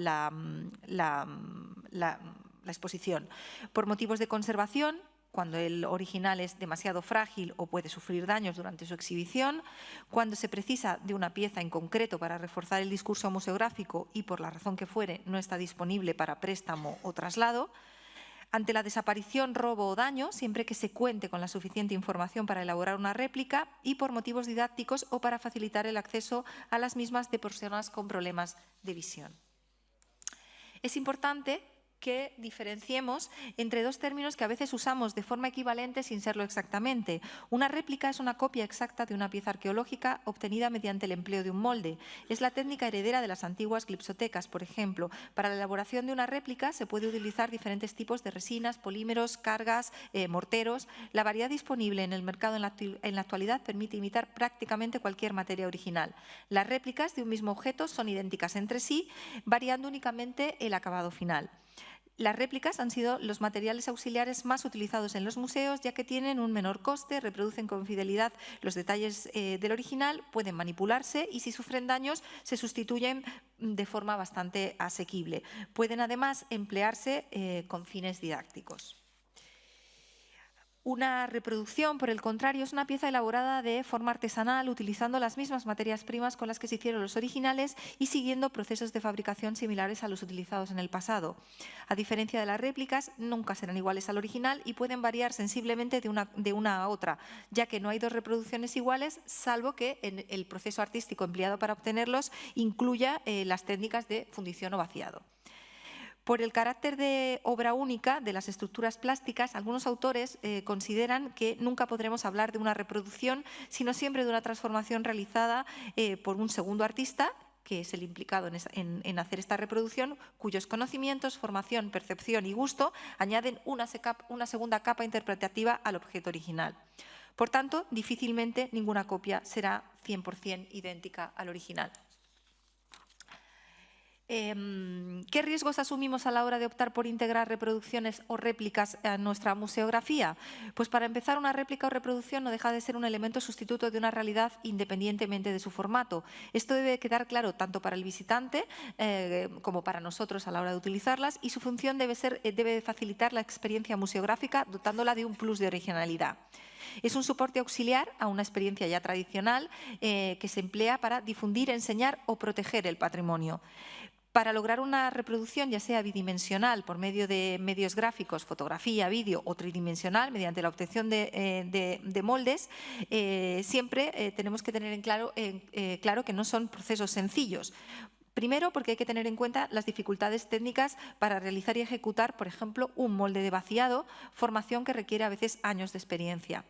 A: exposición. Por motivos de conservación, cuando el original es demasiado frágil o puede sufrir daños durante su exhibición, cuando se precisa de una pieza en concreto para reforzar el discurso museográfico y por la razón que fuere no está disponible para préstamo o traslado, ante la desaparición, robo o daño, siempre que se cuente con la suficiente información para elaborar una réplica y por motivos didácticos o para facilitar el acceso a las mismas de personas con problemas de visión. Es importante que diferenciemos entre dos términos que a veces usamos de forma equivalente sin serlo exactamente. Una réplica es una copia exacta de una pieza arqueológica obtenida mediante el empleo de un molde. Es la técnica heredera de las antiguas glipsotecas, por ejemplo. Para la elaboración de una réplica se puede utilizar diferentes tipos de resinas, polímeros, cargas, morteros. La variedad disponible en el mercado en la actualidad permite imitar prácticamente cualquier materia original. Las réplicas de un mismo objeto son idénticas entre sí, variando únicamente el acabado final. Las réplicas han sido los materiales auxiliares más utilizados en los museos, ya que tienen un menor coste, reproducen con fidelidad los detalles del original, pueden manipularse y si sufren daños se sustituyen de forma bastante asequible. Pueden además emplearse con fines didácticos. Una reproducción, por el contrario, es una pieza elaborada de forma artesanal, utilizando las mismas materias primas con las que se hicieron los originales y siguiendo procesos de fabricación similares a los utilizados en el pasado. A diferencia de las réplicas, nunca serán iguales al original y pueden variar sensiblemente de una a otra, ya que no hay dos reproducciones iguales, salvo que el proceso artístico empleado para obtenerlos incluya las técnicas de fundición o vaciado. Por el carácter de obra única de las estructuras plásticas, algunos autores consideran que nunca podremos hablar de una reproducción, sino siempre de una transformación realizada por un segundo artista, que es el implicado en hacer esta reproducción, cuyos conocimientos, formación, percepción y gusto añaden una segunda capa interpretativa al objeto original. Por tanto, difícilmente ninguna copia será 100% idéntica al original. ¿Qué riesgos asumimos a la hora de optar por integrar reproducciones o réplicas a nuestra museografía? Pues para empezar, una réplica o reproducción no deja de ser un elemento sustituto de una realidad independientemente de su formato. Esto debe quedar claro tanto para el visitante como para nosotros a la hora de utilizarlas y su función debe facilitar la experiencia museográfica dotándola de un plus de originalidad. Es un soporte auxiliar a una experiencia ya tradicional que se emplea para difundir, enseñar o proteger el patrimonio. Para lograr una reproducción, ya sea bidimensional por medio de medios gráficos, fotografía, vídeo o tridimensional mediante la obtención de moldes, siempre tenemos que tener claro que no son procesos sencillos. Primero, porque hay que tener en cuenta las dificultades técnicas para realizar y ejecutar, por ejemplo, un molde de vaciado, formación que requiere a veces años de experiencia.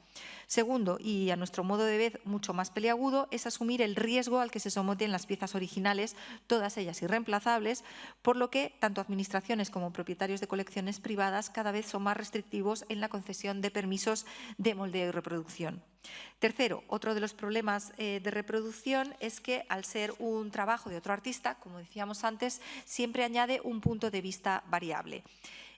A: Segundo, y a nuestro modo de ver mucho más peliagudo, es asumir el riesgo al que se someten las piezas originales, todas ellas irreemplazables, por lo que tanto administraciones como propietarios de colecciones privadas cada vez son más restrictivos en la concesión de permisos de moldeo y reproducción. Tercero, otro de los problemas de reproducción es que al ser un trabajo de otro artista, como decíamos antes, siempre añade un punto de vista variable.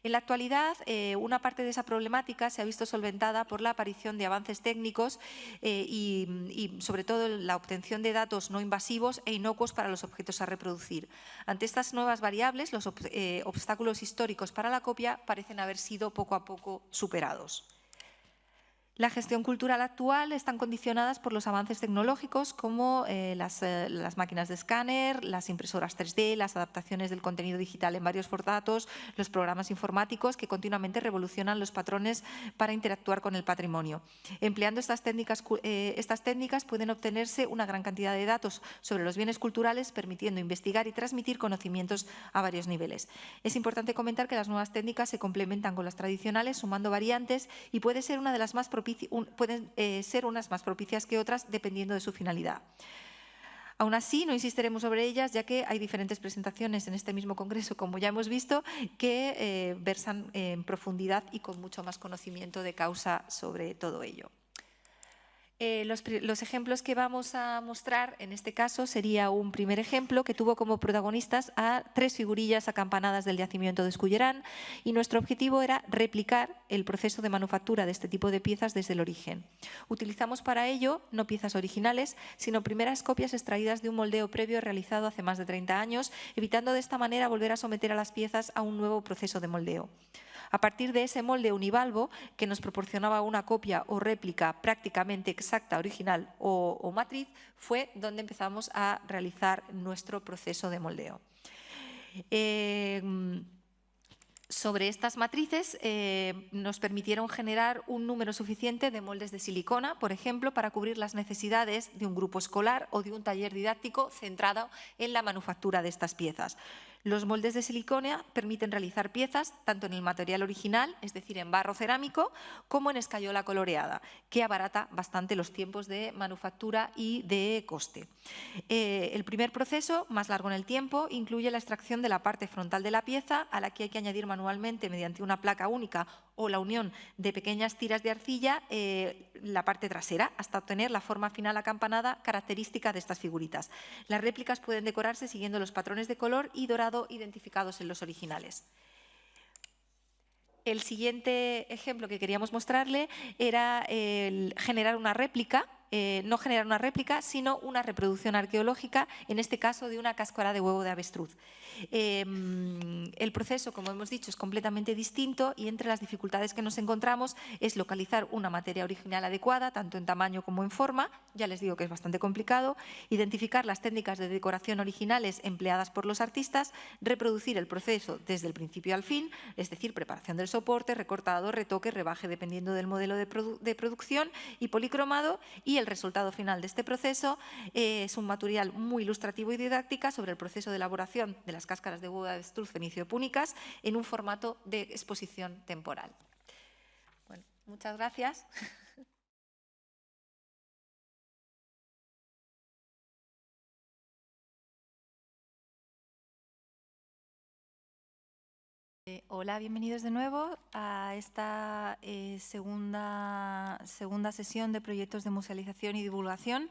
A: En la actualidad, una parte de esa problemática se ha visto solventada por la aparición de avances técnicos y sobre todo la obtención de datos no invasivos e inocuos para los objetos a reproducir. Ante estas nuevas variables, los obstáculos históricos para la copia parecen haber sido poco a poco superados. La gestión cultural actual están condicionadas por los avances tecnológicos como las máquinas de escáner, las impresoras 3D, las adaptaciones del contenido digital en varios formatos, los programas informáticos que continuamente revolucionan los patrones para interactuar con el patrimonio. Empleando estas técnicas pueden obtenerse una gran cantidad de datos sobre los bienes culturales, permitiendo investigar y transmitir conocimientos a varios niveles. Es importante comentar que las nuevas técnicas se complementan con las tradicionales, sumando variantes y pueden ser unas más propicias que otras dependiendo de su finalidad. Aún así, no insistiremos sobre ellas, ya que hay diferentes presentaciones en este mismo congreso, como ya hemos visto, que versan en profundidad y con mucho más conocimiento de causa sobre todo ello. Los ejemplos que vamos a mostrar en este caso sería un primer ejemplo que tuvo como protagonistas a 3 figurillas acampanadas del yacimiento de Escullerán, y nuestro objetivo era replicar el proceso de manufactura de este tipo de piezas desde el origen. Utilizamos para ello no piezas originales, sino primeras copias extraídas de un moldeo previo realizado hace más de 30 años, evitando de esta manera volver a someter a las piezas a un nuevo proceso de moldeo. A partir de ese molde univalvo, que nos proporcionaba una copia o réplica prácticamente exacta, original o matriz, fue donde empezamos a realizar nuestro proceso de moldeo. Sobre estas matrices nos permitieron generar un número suficiente de moldes de silicona, por ejemplo, para cubrir las necesidades de un grupo escolar o de un taller didáctico centrado en la manufactura de estas piezas. Los moldes de silicona permiten realizar piezas tanto en el material original, es decir, en barro cerámico, como en escayola coloreada, que abarata bastante los tiempos de manufactura y de coste. El primer proceso, más largo en el tiempo, incluye la extracción de la parte frontal de la pieza, a la que hay que añadir manualmente mediante una placa única o la unión de pequeñas tiras de arcilla la parte trasera, hasta obtener la forma final acampanada característica de estas figuritas. Las réplicas pueden decorarse siguiendo los patrones de color y dorado identificados en los originales. El siguiente ejemplo que queríamos mostrarle era el generar una réplica, no generar una réplica, sino una reproducción arqueológica, en este caso de una cáscara de huevo de avestruz. El proceso, como hemos dicho, es completamente distinto, y entre las dificultades que nos encontramos es localizar una materia original adecuada, tanto en tamaño como en forma, ya les digo que es bastante complicado, identificar las técnicas de decoración originales empleadas por los artistas, reproducir el proceso desde el principio al fin, es decir, preparación del soporte, recortado, retoque, rebaje dependiendo del modelo de producción y policromado, y el resultado final de este proceso es un material muy ilustrativo y didáctica sobre el proceso de elaboración de las cáscaras de huevo de avestruz fenicio-púnicas en un formato de exposición temporal. Bueno, muchas gracias. Hola, bienvenidos de nuevo a esta segunda sesión de proyectos de musealización y divulgación,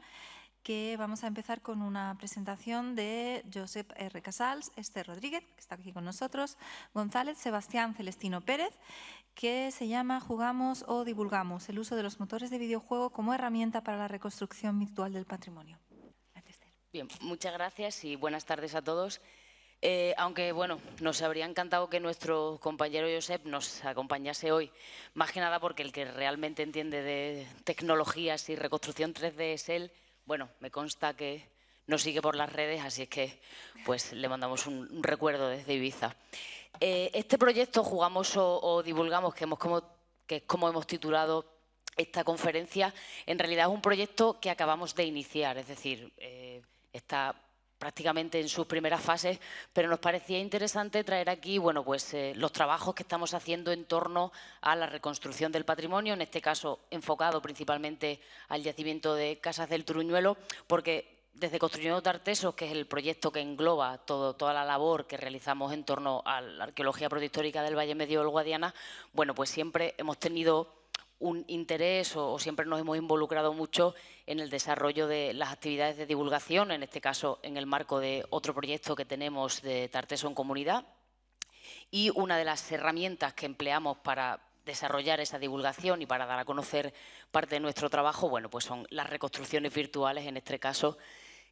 A: que vamos a empezar con una presentación de Josep R. Casals, Esther Rodríguez, que está aquí con nosotros, González, Sebastián Celestino Pérez, que se llama Jugamos o divulgamos, el uso de los motores de videojuego como herramienta para la reconstrucción virtual del patrimonio. Gracias, Esther.
L: Bien, muchas gracias y buenas tardes a todos. Aunque, bueno, nos habría encantado que nuestro compañero Josep nos acompañase hoy, más que nada porque el que realmente entiende de tecnologías y reconstrucción 3D es él. Bueno, me consta que nos sigue por las redes, así es que pues le mandamos un recuerdo desde Ibiza. Este proyecto Jugamos o divulgamos, que es como hemos titulado esta conferencia, en realidad es un proyecto que acabamos de iniciar, es decir, está prácticamente en sus primeras fases, pero nos parecía interesante traer aquí los trabajos que estamos haciendo en torno a la reconstrucción del patrimonio, en este caso enfocado principalmente al yacimiento de Casas del Turuñuelo, porque desde Construyendo Tartesos, que es el proyecto que engloba toda la labor que realizamos en torno a la arqueología protohistórica del Valle Medio del Guadiana, bueno, pues siempre hemos tenido un interés o siempre nos hemos involucrado mucho en el desarrollo de las actividades de divulgación, en este caso en el marco de otro proyecto que tenemos de Tarteso en Comunidad. Y una de las herramientas que empleamos para desarrollar esa divulgación y para dar a conocer parte de nuestro trabajo, bueno, pues son las reconstrucciones virtuales, en este caso,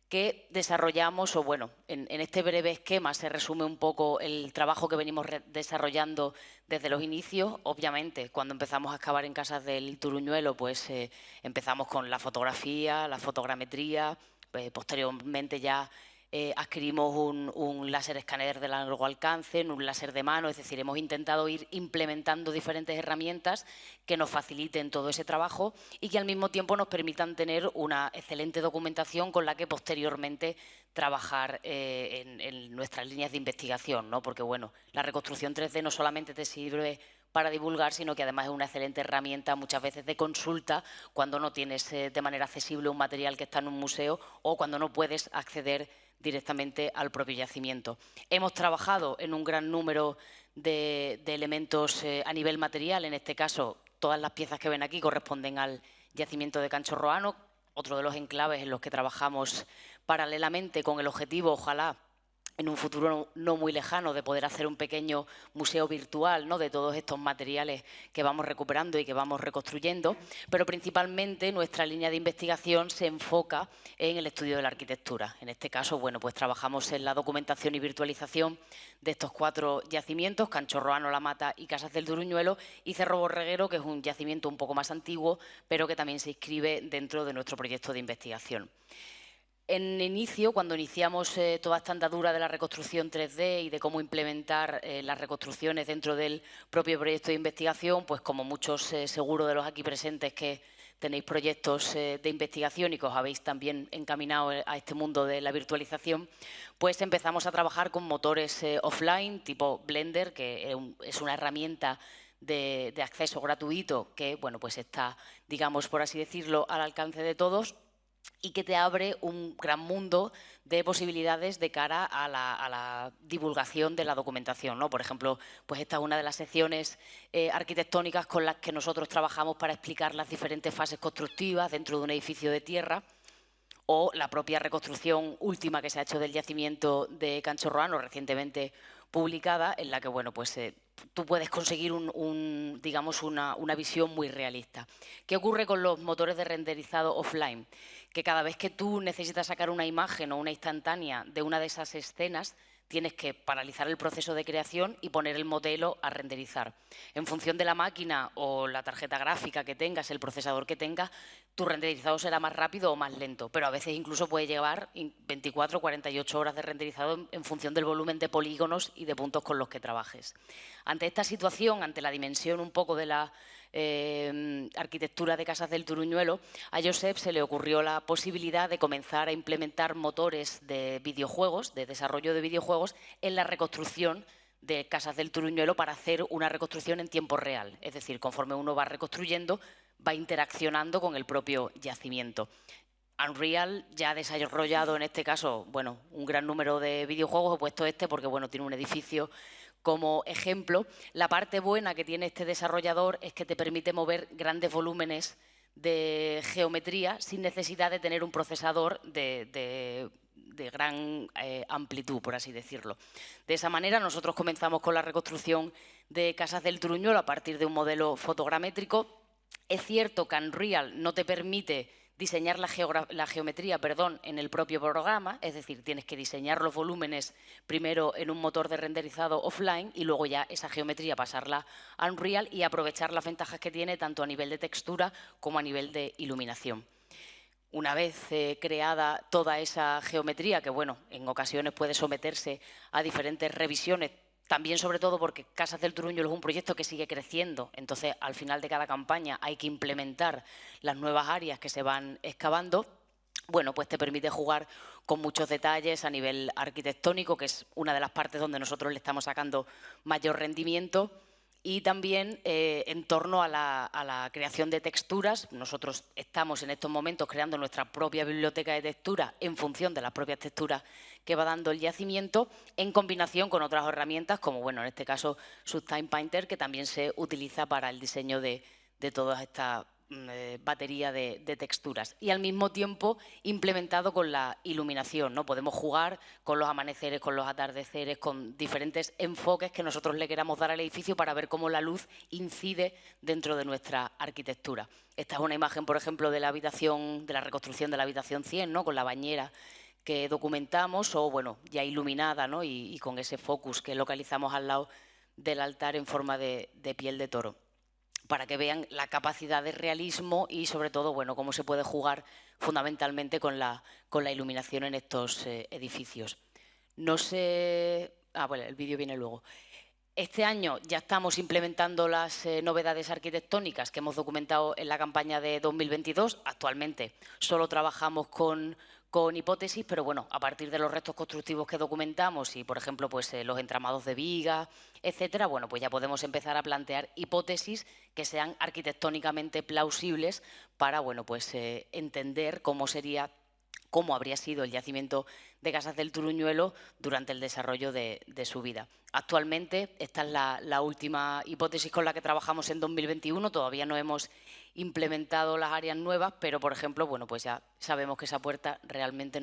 L: que desarrollamos, en este breve esquema se resume un poco el trabajo que venimos desarrollando desde los inicios. Obviamente, cuando empezamos a excavar en Casas del Turuñuelo, pues empezamos con la fotografía, la fotogrametría, posteriormente ya adquirimos un láser escáner de largo alcance, un láser de mano, es decir, hemos intentado ir implementando diferentes herramientas que nos faciliten todo ese trabajo y que al mismo tiempo nos permitan tener una excelente documentación con la que posteriormente trabajar en nuestras líneas de investigación, ¿no? Porque bueno, la reconstrucción 3D no solamente te sirve para divulgar, sino que además es una excelente herramienta muchas veces de consulta cuando no tienes de manera accesible un material que está en un museo o cuando no puedes acceder directamente al propio yacimiento. Hemos trabajado en un gran número de elementos a nivel material, en este caso todas las piezas que ven aquí corresponden al yacimiento de Canchorroano, otro de los enclaves en los que trabajamos paralelamente con el objetivo, ojalá, en un futuro no muy lejano, de poder hacer un pequeño museo virtual, ¿no?, de todos estos materiales que vamos recuperando y que vamos reconstruyendo, pero principalmente nuestra línea de investigación se enfoca en el estudio de la arquitectura. En este caso, bueno, pues trabajamos en la documentación y virtualización de estos 4 yacimientos, Canchorroano, La Mata y Casas del Turuñuelo, y Cerro Borreguero, que es un yacimiento un poco más antiguo, pero que también se inscribe dentro de nuestro proyecto de investigación. En inicio, cuando iniciamos toda esta andadura de la reconstrucción 3D y de cómo implementar las reconstrucciones dentro del propio proyecto de investigación, pues como muchos seguro de los aquí presentes que tenéis proyectos de investigación y que os habéis también encaminado a este mundo de la virtualización, pues empezamos a trabajar con motores offline tipo Blender, que es una herramienta de acceso gratuito que, bueno, pues está, digamos, por así decirlo, al alcance de todos, y que te abre un gran mundo de posibilidades de cara a la divulgación de la documentación, ¿no? Por ejemplo, pues esta es una de las secciones arquitectónicas con las que nosotros trabajamos para explicar las diferentes fases constructivas dentro de un edificio de tierra, o la propia reconstrucción última que se ha hecho del yacimiento de Canchorroano, recientemente publicada, en la que, bueno, pues tú puedes conseguir digamos una visión muy realista. ¿Qué ocurre con los motores de renderizado offline? Que cada vez que tú necesitas sacar una imagen o una instantánea de una de esas escenas, tienes que paralizar el proceso de creación y poner el modelo a renderizar. En función de la máquina o la tarjeta gráfica que tengas, el procesador que tengas, tu renderizado será más rápido o más lento, pero a veces incluso puede llevar 24 o 48 horas de renderizado en función del volumen de polígonos y de puntos con los que trabajes. Ante esta situación, ante la dimensión un poco de la arquitectura de Casas del Turuñuelo, a Josep se le ocurrió la posibilidad de comenzar a implementar motores de videojuegos, de desarrollo de videojuegos, en la reconstrucción de Casas del Turuñuelo para hacer una reconstrucción en tiempo real. Es decir, conforme uno va reconstruyendo, va interaccionando con el propio yacimiento. Unreal ya ha desarrollado en este caso, bueno, un gran número de videojuegos, he puesto este porque, bueno, tiene un edificio como ejemplo. La parte buena que tiene este desarrollador es que te permite mover grandes volúmenes de geometría sin necesidad de tener un procesador de gran amplitud, por así decirlo. De esa manera nosotros comenzamos con la reconstrucción de Casas del Turuñuelo a partir de un modelo fotogramétrico. Es cierto que Unreal no te permite diseñar la geometría en el propio programa, es decir, tienes que diseñar los volúmenes primero en un motor de renderizado offline y luego ya esa geometría pasarla a Unreal y aprovechar las ventajas que tiene tanto a nivel de textura como a nivel de iluminación. Una vez creada toda esa geometría, que bueno, en ocasiones puede someterse a diferentes revisiones, también sobre todo porque Casas del Turuñuelo es un proyecto que sigue creciendo, entonces al final de cada campaña hay que implementar las nuevas áreas que se van excavando. Bueno, pues te permite jugar con muchos detalles a nivel arquitectónico, que es una de las partes donde nosotros le estamos sacando mayor rendimiento. Y también en torno a la creación de texturas. Nosotros estamos en estos momentos creando nuestra propia biblioteca de texturas en función de las propias texturas que va dando el yacimiento, en combinación con otras herramientas como, bueno, en este caso Subtime Painter, que también se utiliza para el diseño de toda esta batería de texturas, y al mismo tiempo implementado con la iluminación, ¿no? Podemos jugar con los amaneceres, con los atardeceres, con diferentes enfoques que nosotros le queramos dar al edificio para ver cómo la luz incide dentro de nuestra arquitectura. Esta es una imagen, por ejemplo, de la habitación, de la reconstrucción de la habitación 100, ¿no? Con la bañera que documentamos, o bueno, ya iluminada, ¿no? y con ese focus que localizamos al lado del altar en forma de piel de toro, para que vean la capacidad de realismo y, sobre todo, bueno, cómo se puede jugar fundamentalmente con la iluminación en estos edificios. No sé... bueno, el vídeo viene luego. Este año ya estamos implementando las novedades arquitectónicas que hemos documentado en la campaña de 2022. Actualmente solo trabajamos con hipótesis, pero bueno, a partir de los restos constructivos que documentamos y, por ejemplo, pues los entramados de vigas, etcétera, bueno, pues ya podemos empezar a plantear hipótesis que sean arquitectónicamente plausibles para, bueno, pues entender cómo sería cómo habría sido el yacimiento de Casas del Turuñuelo durante el desarrollo de su vida. Actualmente, esta es la última hipótesis con la que trabajamos en 2021, todavía no hemos implementado las áreas nuevas, pero, por ejemplo, bueno, pues ya sabemos que esa puerta realmente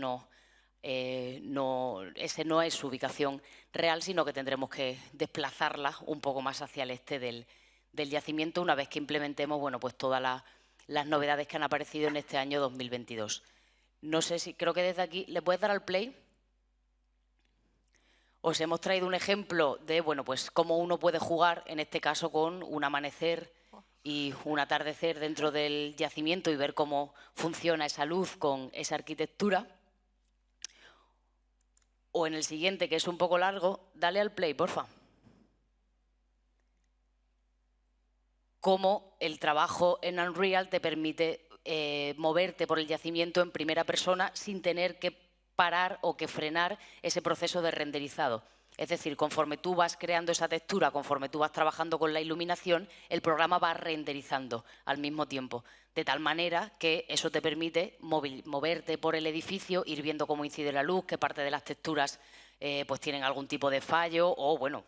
L: ese no es su ubicación real, sino que tendremos que desplazarla un poco más hacia el este del yacimiento una vez que implementemos, bueno, pues todas las novedades que han aparecido en este año 2022. No sé si, creo que desde aquí, ¿le puedes dar al play? Os hemos traído un ejemplo de, bueno, pues cómo uno puede jugar, en este caso, con un amanecer y un atardecer dentro del yacimiento y ver cómo funciona esa luz con esa arquitectura. O en el siguiente, que es un poco largo, dale al play, porfa. Cómo el trabajo en Unreal te permite moverte por el yacimiento en primera persona sin tener que parar o que frenar ese proceso de renderizado. Es decir, conforme tú vas creando esa textura, conforme tú vas trabajando con la iluminación, el programa va renderizando al mismo tiempo. De tal manera que eso te permite moverte por el edificio, ir viendo cómo incide la luz, qué parte de las texturas pues tienen algún tipo de fallo o, bueno,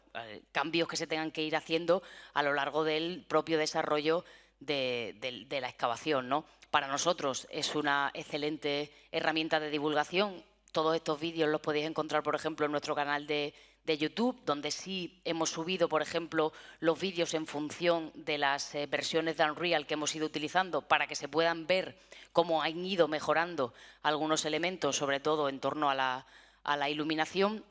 L: cambios que se tengan que ir haciendo a lo largo del propio desarrollo de la excavación, ¿no? Para nosotros es una excelente herramienta de divulgación. Todos estos vídeos los podéis encontrar, por ejemplo, en nuestro canal de YouTube, donde sí hemos subido, por ejemplo, los vídeos en función de las versiones de Unreal que hemos ido utilizando para que se puedan ver cómo han ido mejorando algunos elementos, sobre todo en torno a la iluminación.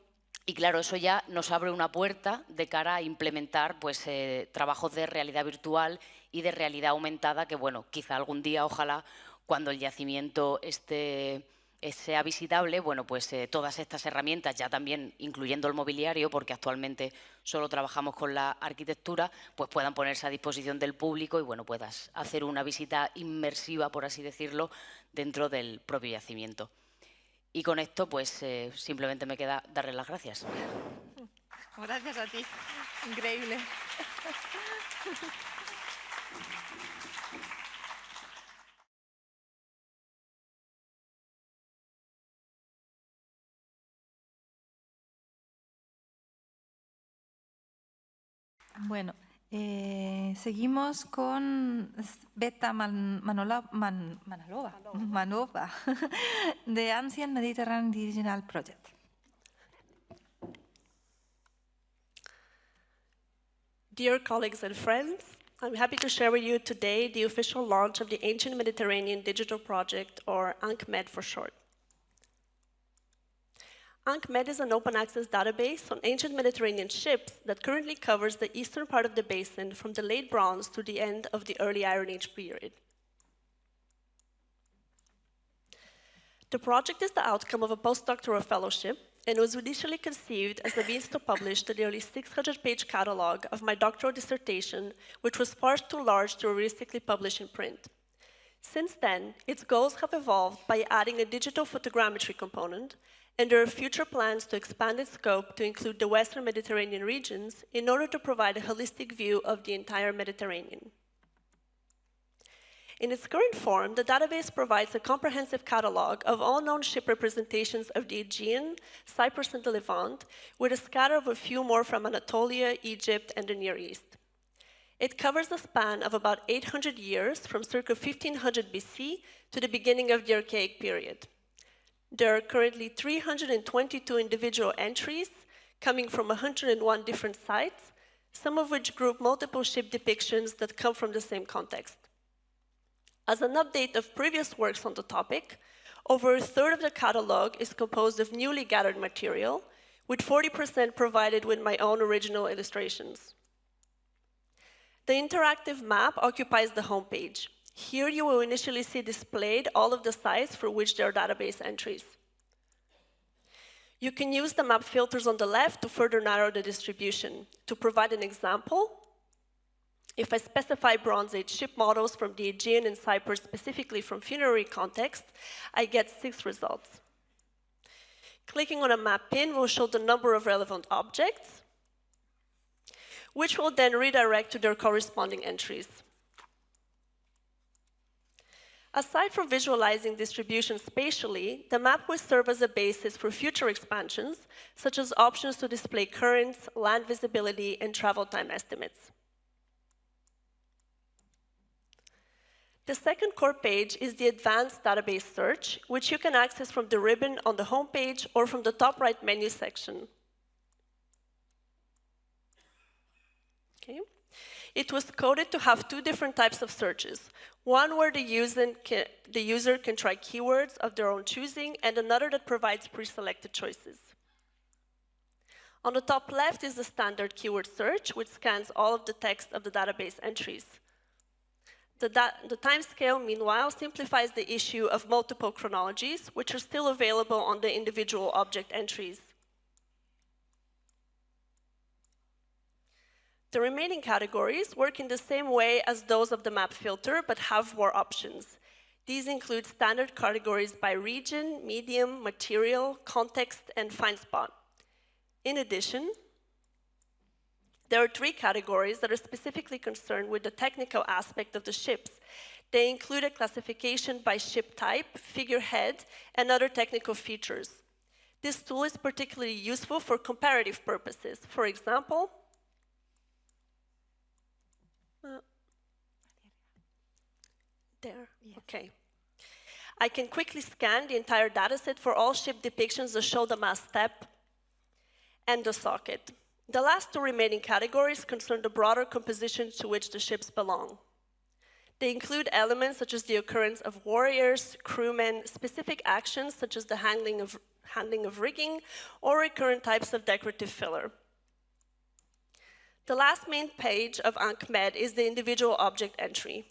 L: Y claro, eso ya nos abre una puerta de cara a implementar pues, trabajos de realidad virtual y de realidad aumentada que, bueno, quizá algún día, ojalá, cuando el yacimiento sea visitable, bueno, pues todas estas herramientas, ya también incluyendo el mobiliario, porque actualmente solo trabajamos con la arquitectura, pues puedan ponerse a disposición del público y, bueno, puedas hacer una visita inmersiva, por así decirlo, dentro del propio yacimiento. Y con esto, pues simplemente me queda darles las gracias.
A: Gracias a ti. Increíble. Bueno, seguimos con Sveta Manova, de Ancient Mediterranean Digital Project.
M: Dear colleagues and friends, I'm happy to share with you today the official launch of the Ancient Mediterranean Digital Project, or ANCMED for short. ANCMED is an open access database on ancient Mediterranean ships that currently covers the eastern part of the basin from the late Bronze to the end of the early Iron Age period. The project is the outcome of a postdoctoral fellowship and was initially conceived as a means to publish the nearly 600-page catalog of my doctoral dissertation, which was far too large to realistically publish in print. Since then, its goals have evolved by adding a digital photogrammetry component, and there are future plans to expand its scope to include the Western Mediterranean regions in order to provide a holistic view of the entire Mediterranean. In its current form, the database provides a comprehensive catalog of all known ship representations of the Aegean, Cyprus, and the Levant, with a scatter of a few more from Anatolia, Egypt, and the Near East. It covers a span of about 800 years, from circa 1500 BC to the beginning of the Archaic period. There are currently 322 individual entries coming from 101 different sites, some of which group multiple ship depictions that come from the same context. As an update of previous works on the topic, over a third of the catalog is composed of newly gathered material, with 40% provided with my own original illustrations. The interactive map occupies the homepage. Here you will initially see displayed all of the sites for which there are database entries. You can use the map filters on the left to further narrow the distribution. To provide an example, if I specify Bronze Age ship models from the Aegean and Cyprus, specifically from funerary context, I get 6 results. Clicking on a map pin will show the number of relevant objects, which will then redirect to their corresponding entries. Aside from visualizing distribution spatially, the map will serve as a basis for future expansions, such as options to display currents, land visibility, and travel time estimates. The second core page is the Advanced Database Search, which you can access from the ribbon on the home page or from the top right menu section. Okay. It was coded to have two different types of searches. One where the user can try keywords of their own choosing, and another that provides pre-selected choices. On the top left is the standard keyword search, which scans all of the text of the database entries. The timescale, meanwhile, simplifies the issue of multiple chronologies, which are still available on the individual object entries. The remaining categories work in the same way as those of the map filter, but have more options. These include standard categories by region, medium, material, context, and find spot. In addition, there are three categories that are specifically concerned with the technical aspect of the ships. They include a classification by ship type, figurehead, and other technical features. This tool is particularly useful for comparative purposes. For example, okay. I can quickly scan the entire dataset for all ship depictions that show the mast step and the socket. The last two remaining categories concern the broader composition to which the ships belong. They include elements such as the occurrence of warriors, crewmen, specific actions such as the handling of rigging, or recurrent types of decorative filler. The last main page of AnkMed is the individual object entry.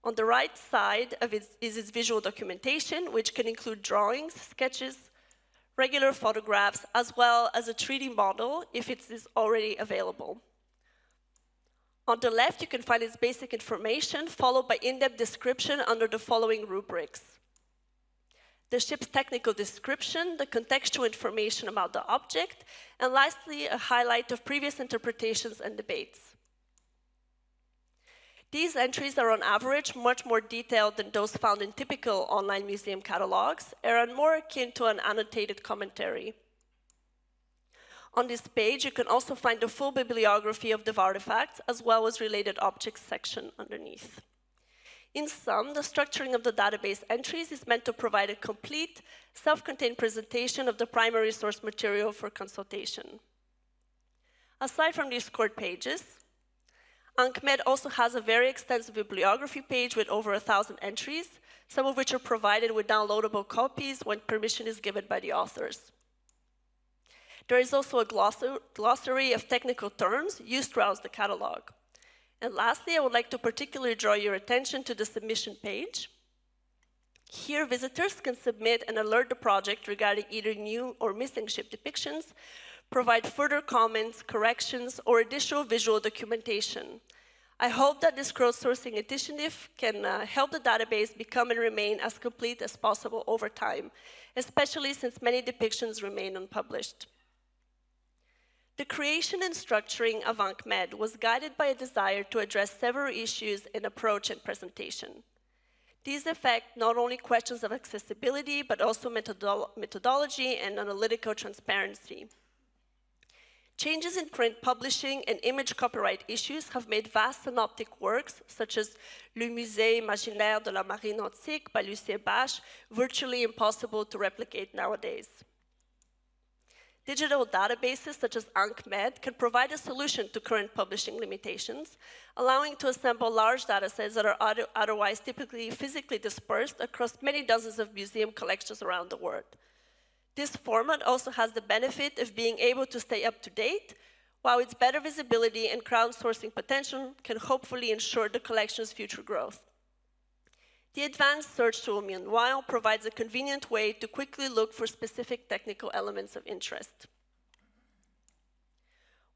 M: On the right side of it is its visual documentation, which can include drawings, sketches, regular photographs, as well as a 3D model if it is already available. On the left, you can find its basic information, followed by in-depth description under the following rubrics: the ship's technical description, the contextual information about the object, and lastly, a highlight of previous interpretations and debates. These entries are on average much more detailed than those found in typical online museum catalogs and are more akin to an annotated commentary. On this page, you can also find the full bibliography of the artifacts as well as related objects section underneath. In sum, the structuring of the database entries is meant to provide a complete, self-contained presentation of the primary source material for consultation. Aside from these core pages, AnkMed also has a very extensive bibliography page with over 1,000 entries, some of which are provided with downloadable copies when permission is given by the authors. There is also a glossary of technical terms used throughout the catalog. And lastly, I would like to particularly draw your attention to the submission page. Here, visitors can submit and alert the project regarding either new or missing ship depictions, provide further comments, corrections, or additional visual documentation. I hope that this crowdsourcing initiative can help the database become and remain as complete as possible over time, especially since many depictions remain unpublished. The creation and structuring of AnkMed was guided by a desire to address several issues in approach and presentation. These affect not only questions of accessibility, but also methodology and analytical transparency. Changes in print publishing and image copyright issues have made vast synoptic works, such as Le Musée Imaginaire de la Marine Nautique by Lucien Bache, virtually impossible to replicate nowadays. Digital databases such as AnkMed can provide a solution to current publishing limitations, allowing to assemble large datasets that are otherwise typically physically dispersed across many dozens of museum collections around the world. This format also has the benefit of being able to stay up to date, while its better visibility and crowdsourcing potential can hopefully ensure the collection's future growth. The advanced search tool, meanwhile, provides a convenient way to quickly look for specific technical elements of interest.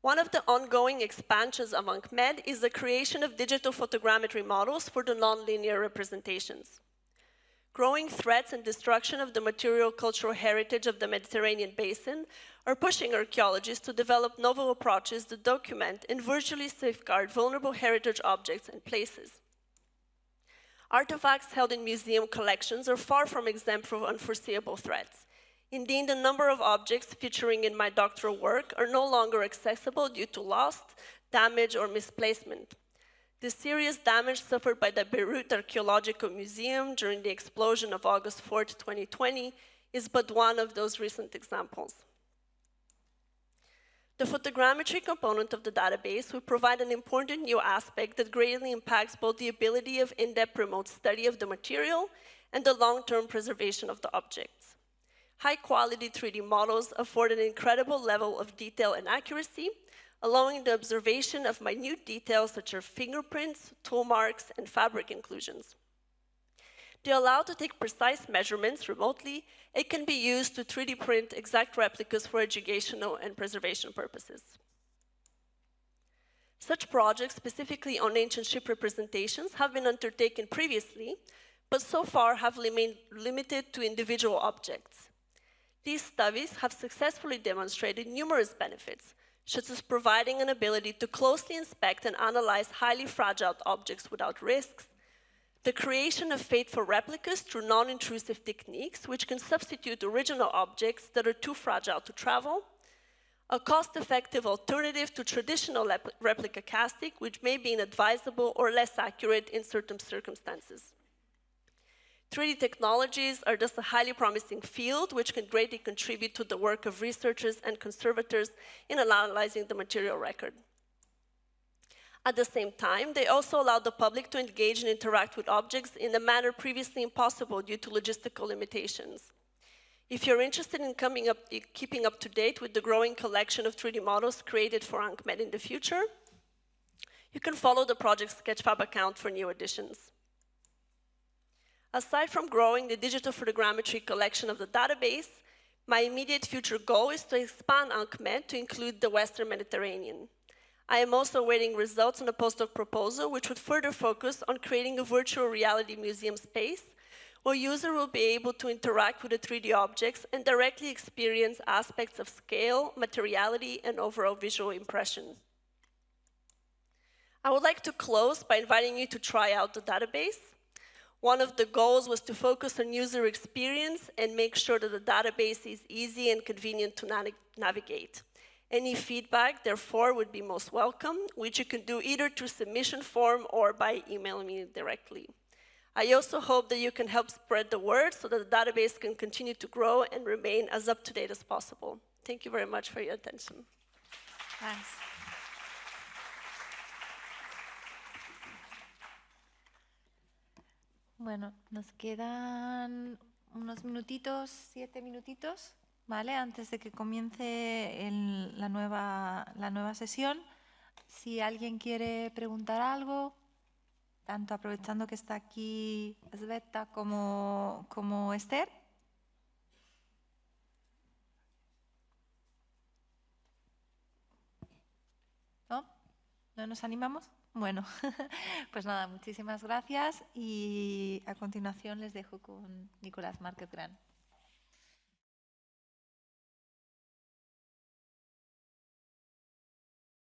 M: One of the ongoing expansions of AnkMed is the creation of digital photogrammetry models for the nonlinear representations. Growing threats and destruction of the material cultural heritage of the Mediterranean basin are pushing archaeologists to develop novel approaches to document and virtually safeguard vulnerable heritage objects and places. Artifacts held in museum collections are far from exempt from unforeseeable threats. Indeed, a number of objects featuring in my doctoral work are no longer accessible due to loss, damage, or misplacement. The serious damage suffered by the Beirut Archaeological Museum during the explosion of August 4, 2020, is but one of those recent examples. The photogrammetry component of the database will provide an important new aspect that greatly impacts both the ability of in-depth remote study of the material and the long-term preservation of the objects. High-quality 3D models afford an incredible level of detail and accuracy, allowing the observation of minute details such as fingerprints, tool marks, and fabric inclusions. They allow to take precise measurements remotely and can be used to 3D print exact replicas for educational and preservation purposes. Such projects, specifically on ancient ship representations, have been undertaken previously, but so far have remained limited to individual objects. These studies have successfully demonstrated numerous benefits, such as providing an ability to closely inspect and analyze highly fragile objects without risks, the creation of faithful replicas through non-intrusive techniques, which can substitute original objects that are too fragile to travel, a cost-effective alternative to traditional replica casting, which may be inadvisable or less accurate in certain circumstances. 3D technologies are thus a highly promising field, which can greatly contribute to the work of researchers and conservators in analyzing the material record. At the same time, they also allow the public to engage and interact with objects in a manner previously impossible due to logistical limitations. If you're interested in keeping up to date with the growing collection of 3D models created for AnkMed in the future, you can follow the project Sketchfab account for new additions. Aside from growing the digital photogrammetry collection of the database, my immediate future goal is to expand AnkMed to include the Western Mediterranean. I am also awaiting results on a postdoc proposal which would further focus on creating a virtual reality museum space where users will be able to interact with the 3D objects and directly experience aspects of scale, materiality, and overall visual impression. I would like to close by inviting you to try out the database. One of the goals was to focus on user experience and make sure that the database is easy and convenient to navigate. Any feedback, therefore, would be most welcome, which you can do either through submission form or by emailing me directly. I also hope that you can help spread the word so that the database can continue to grow and remain as up-to-date as possible. Thank you very much for your attention.
A: Thanks. Bueno, nos quedan unos minutitos, 7 minutitos, ¿vale? Antes de que comience la nueva sesión. Si alguien quiere preguntar algo, tanto aprovechando que está aquí Sveta como Esther. ¿No? ¿No nos animamos? Bueno, pues nada, muchísimas gracias y a continuación les dejo con Nicolás Márquez Gran.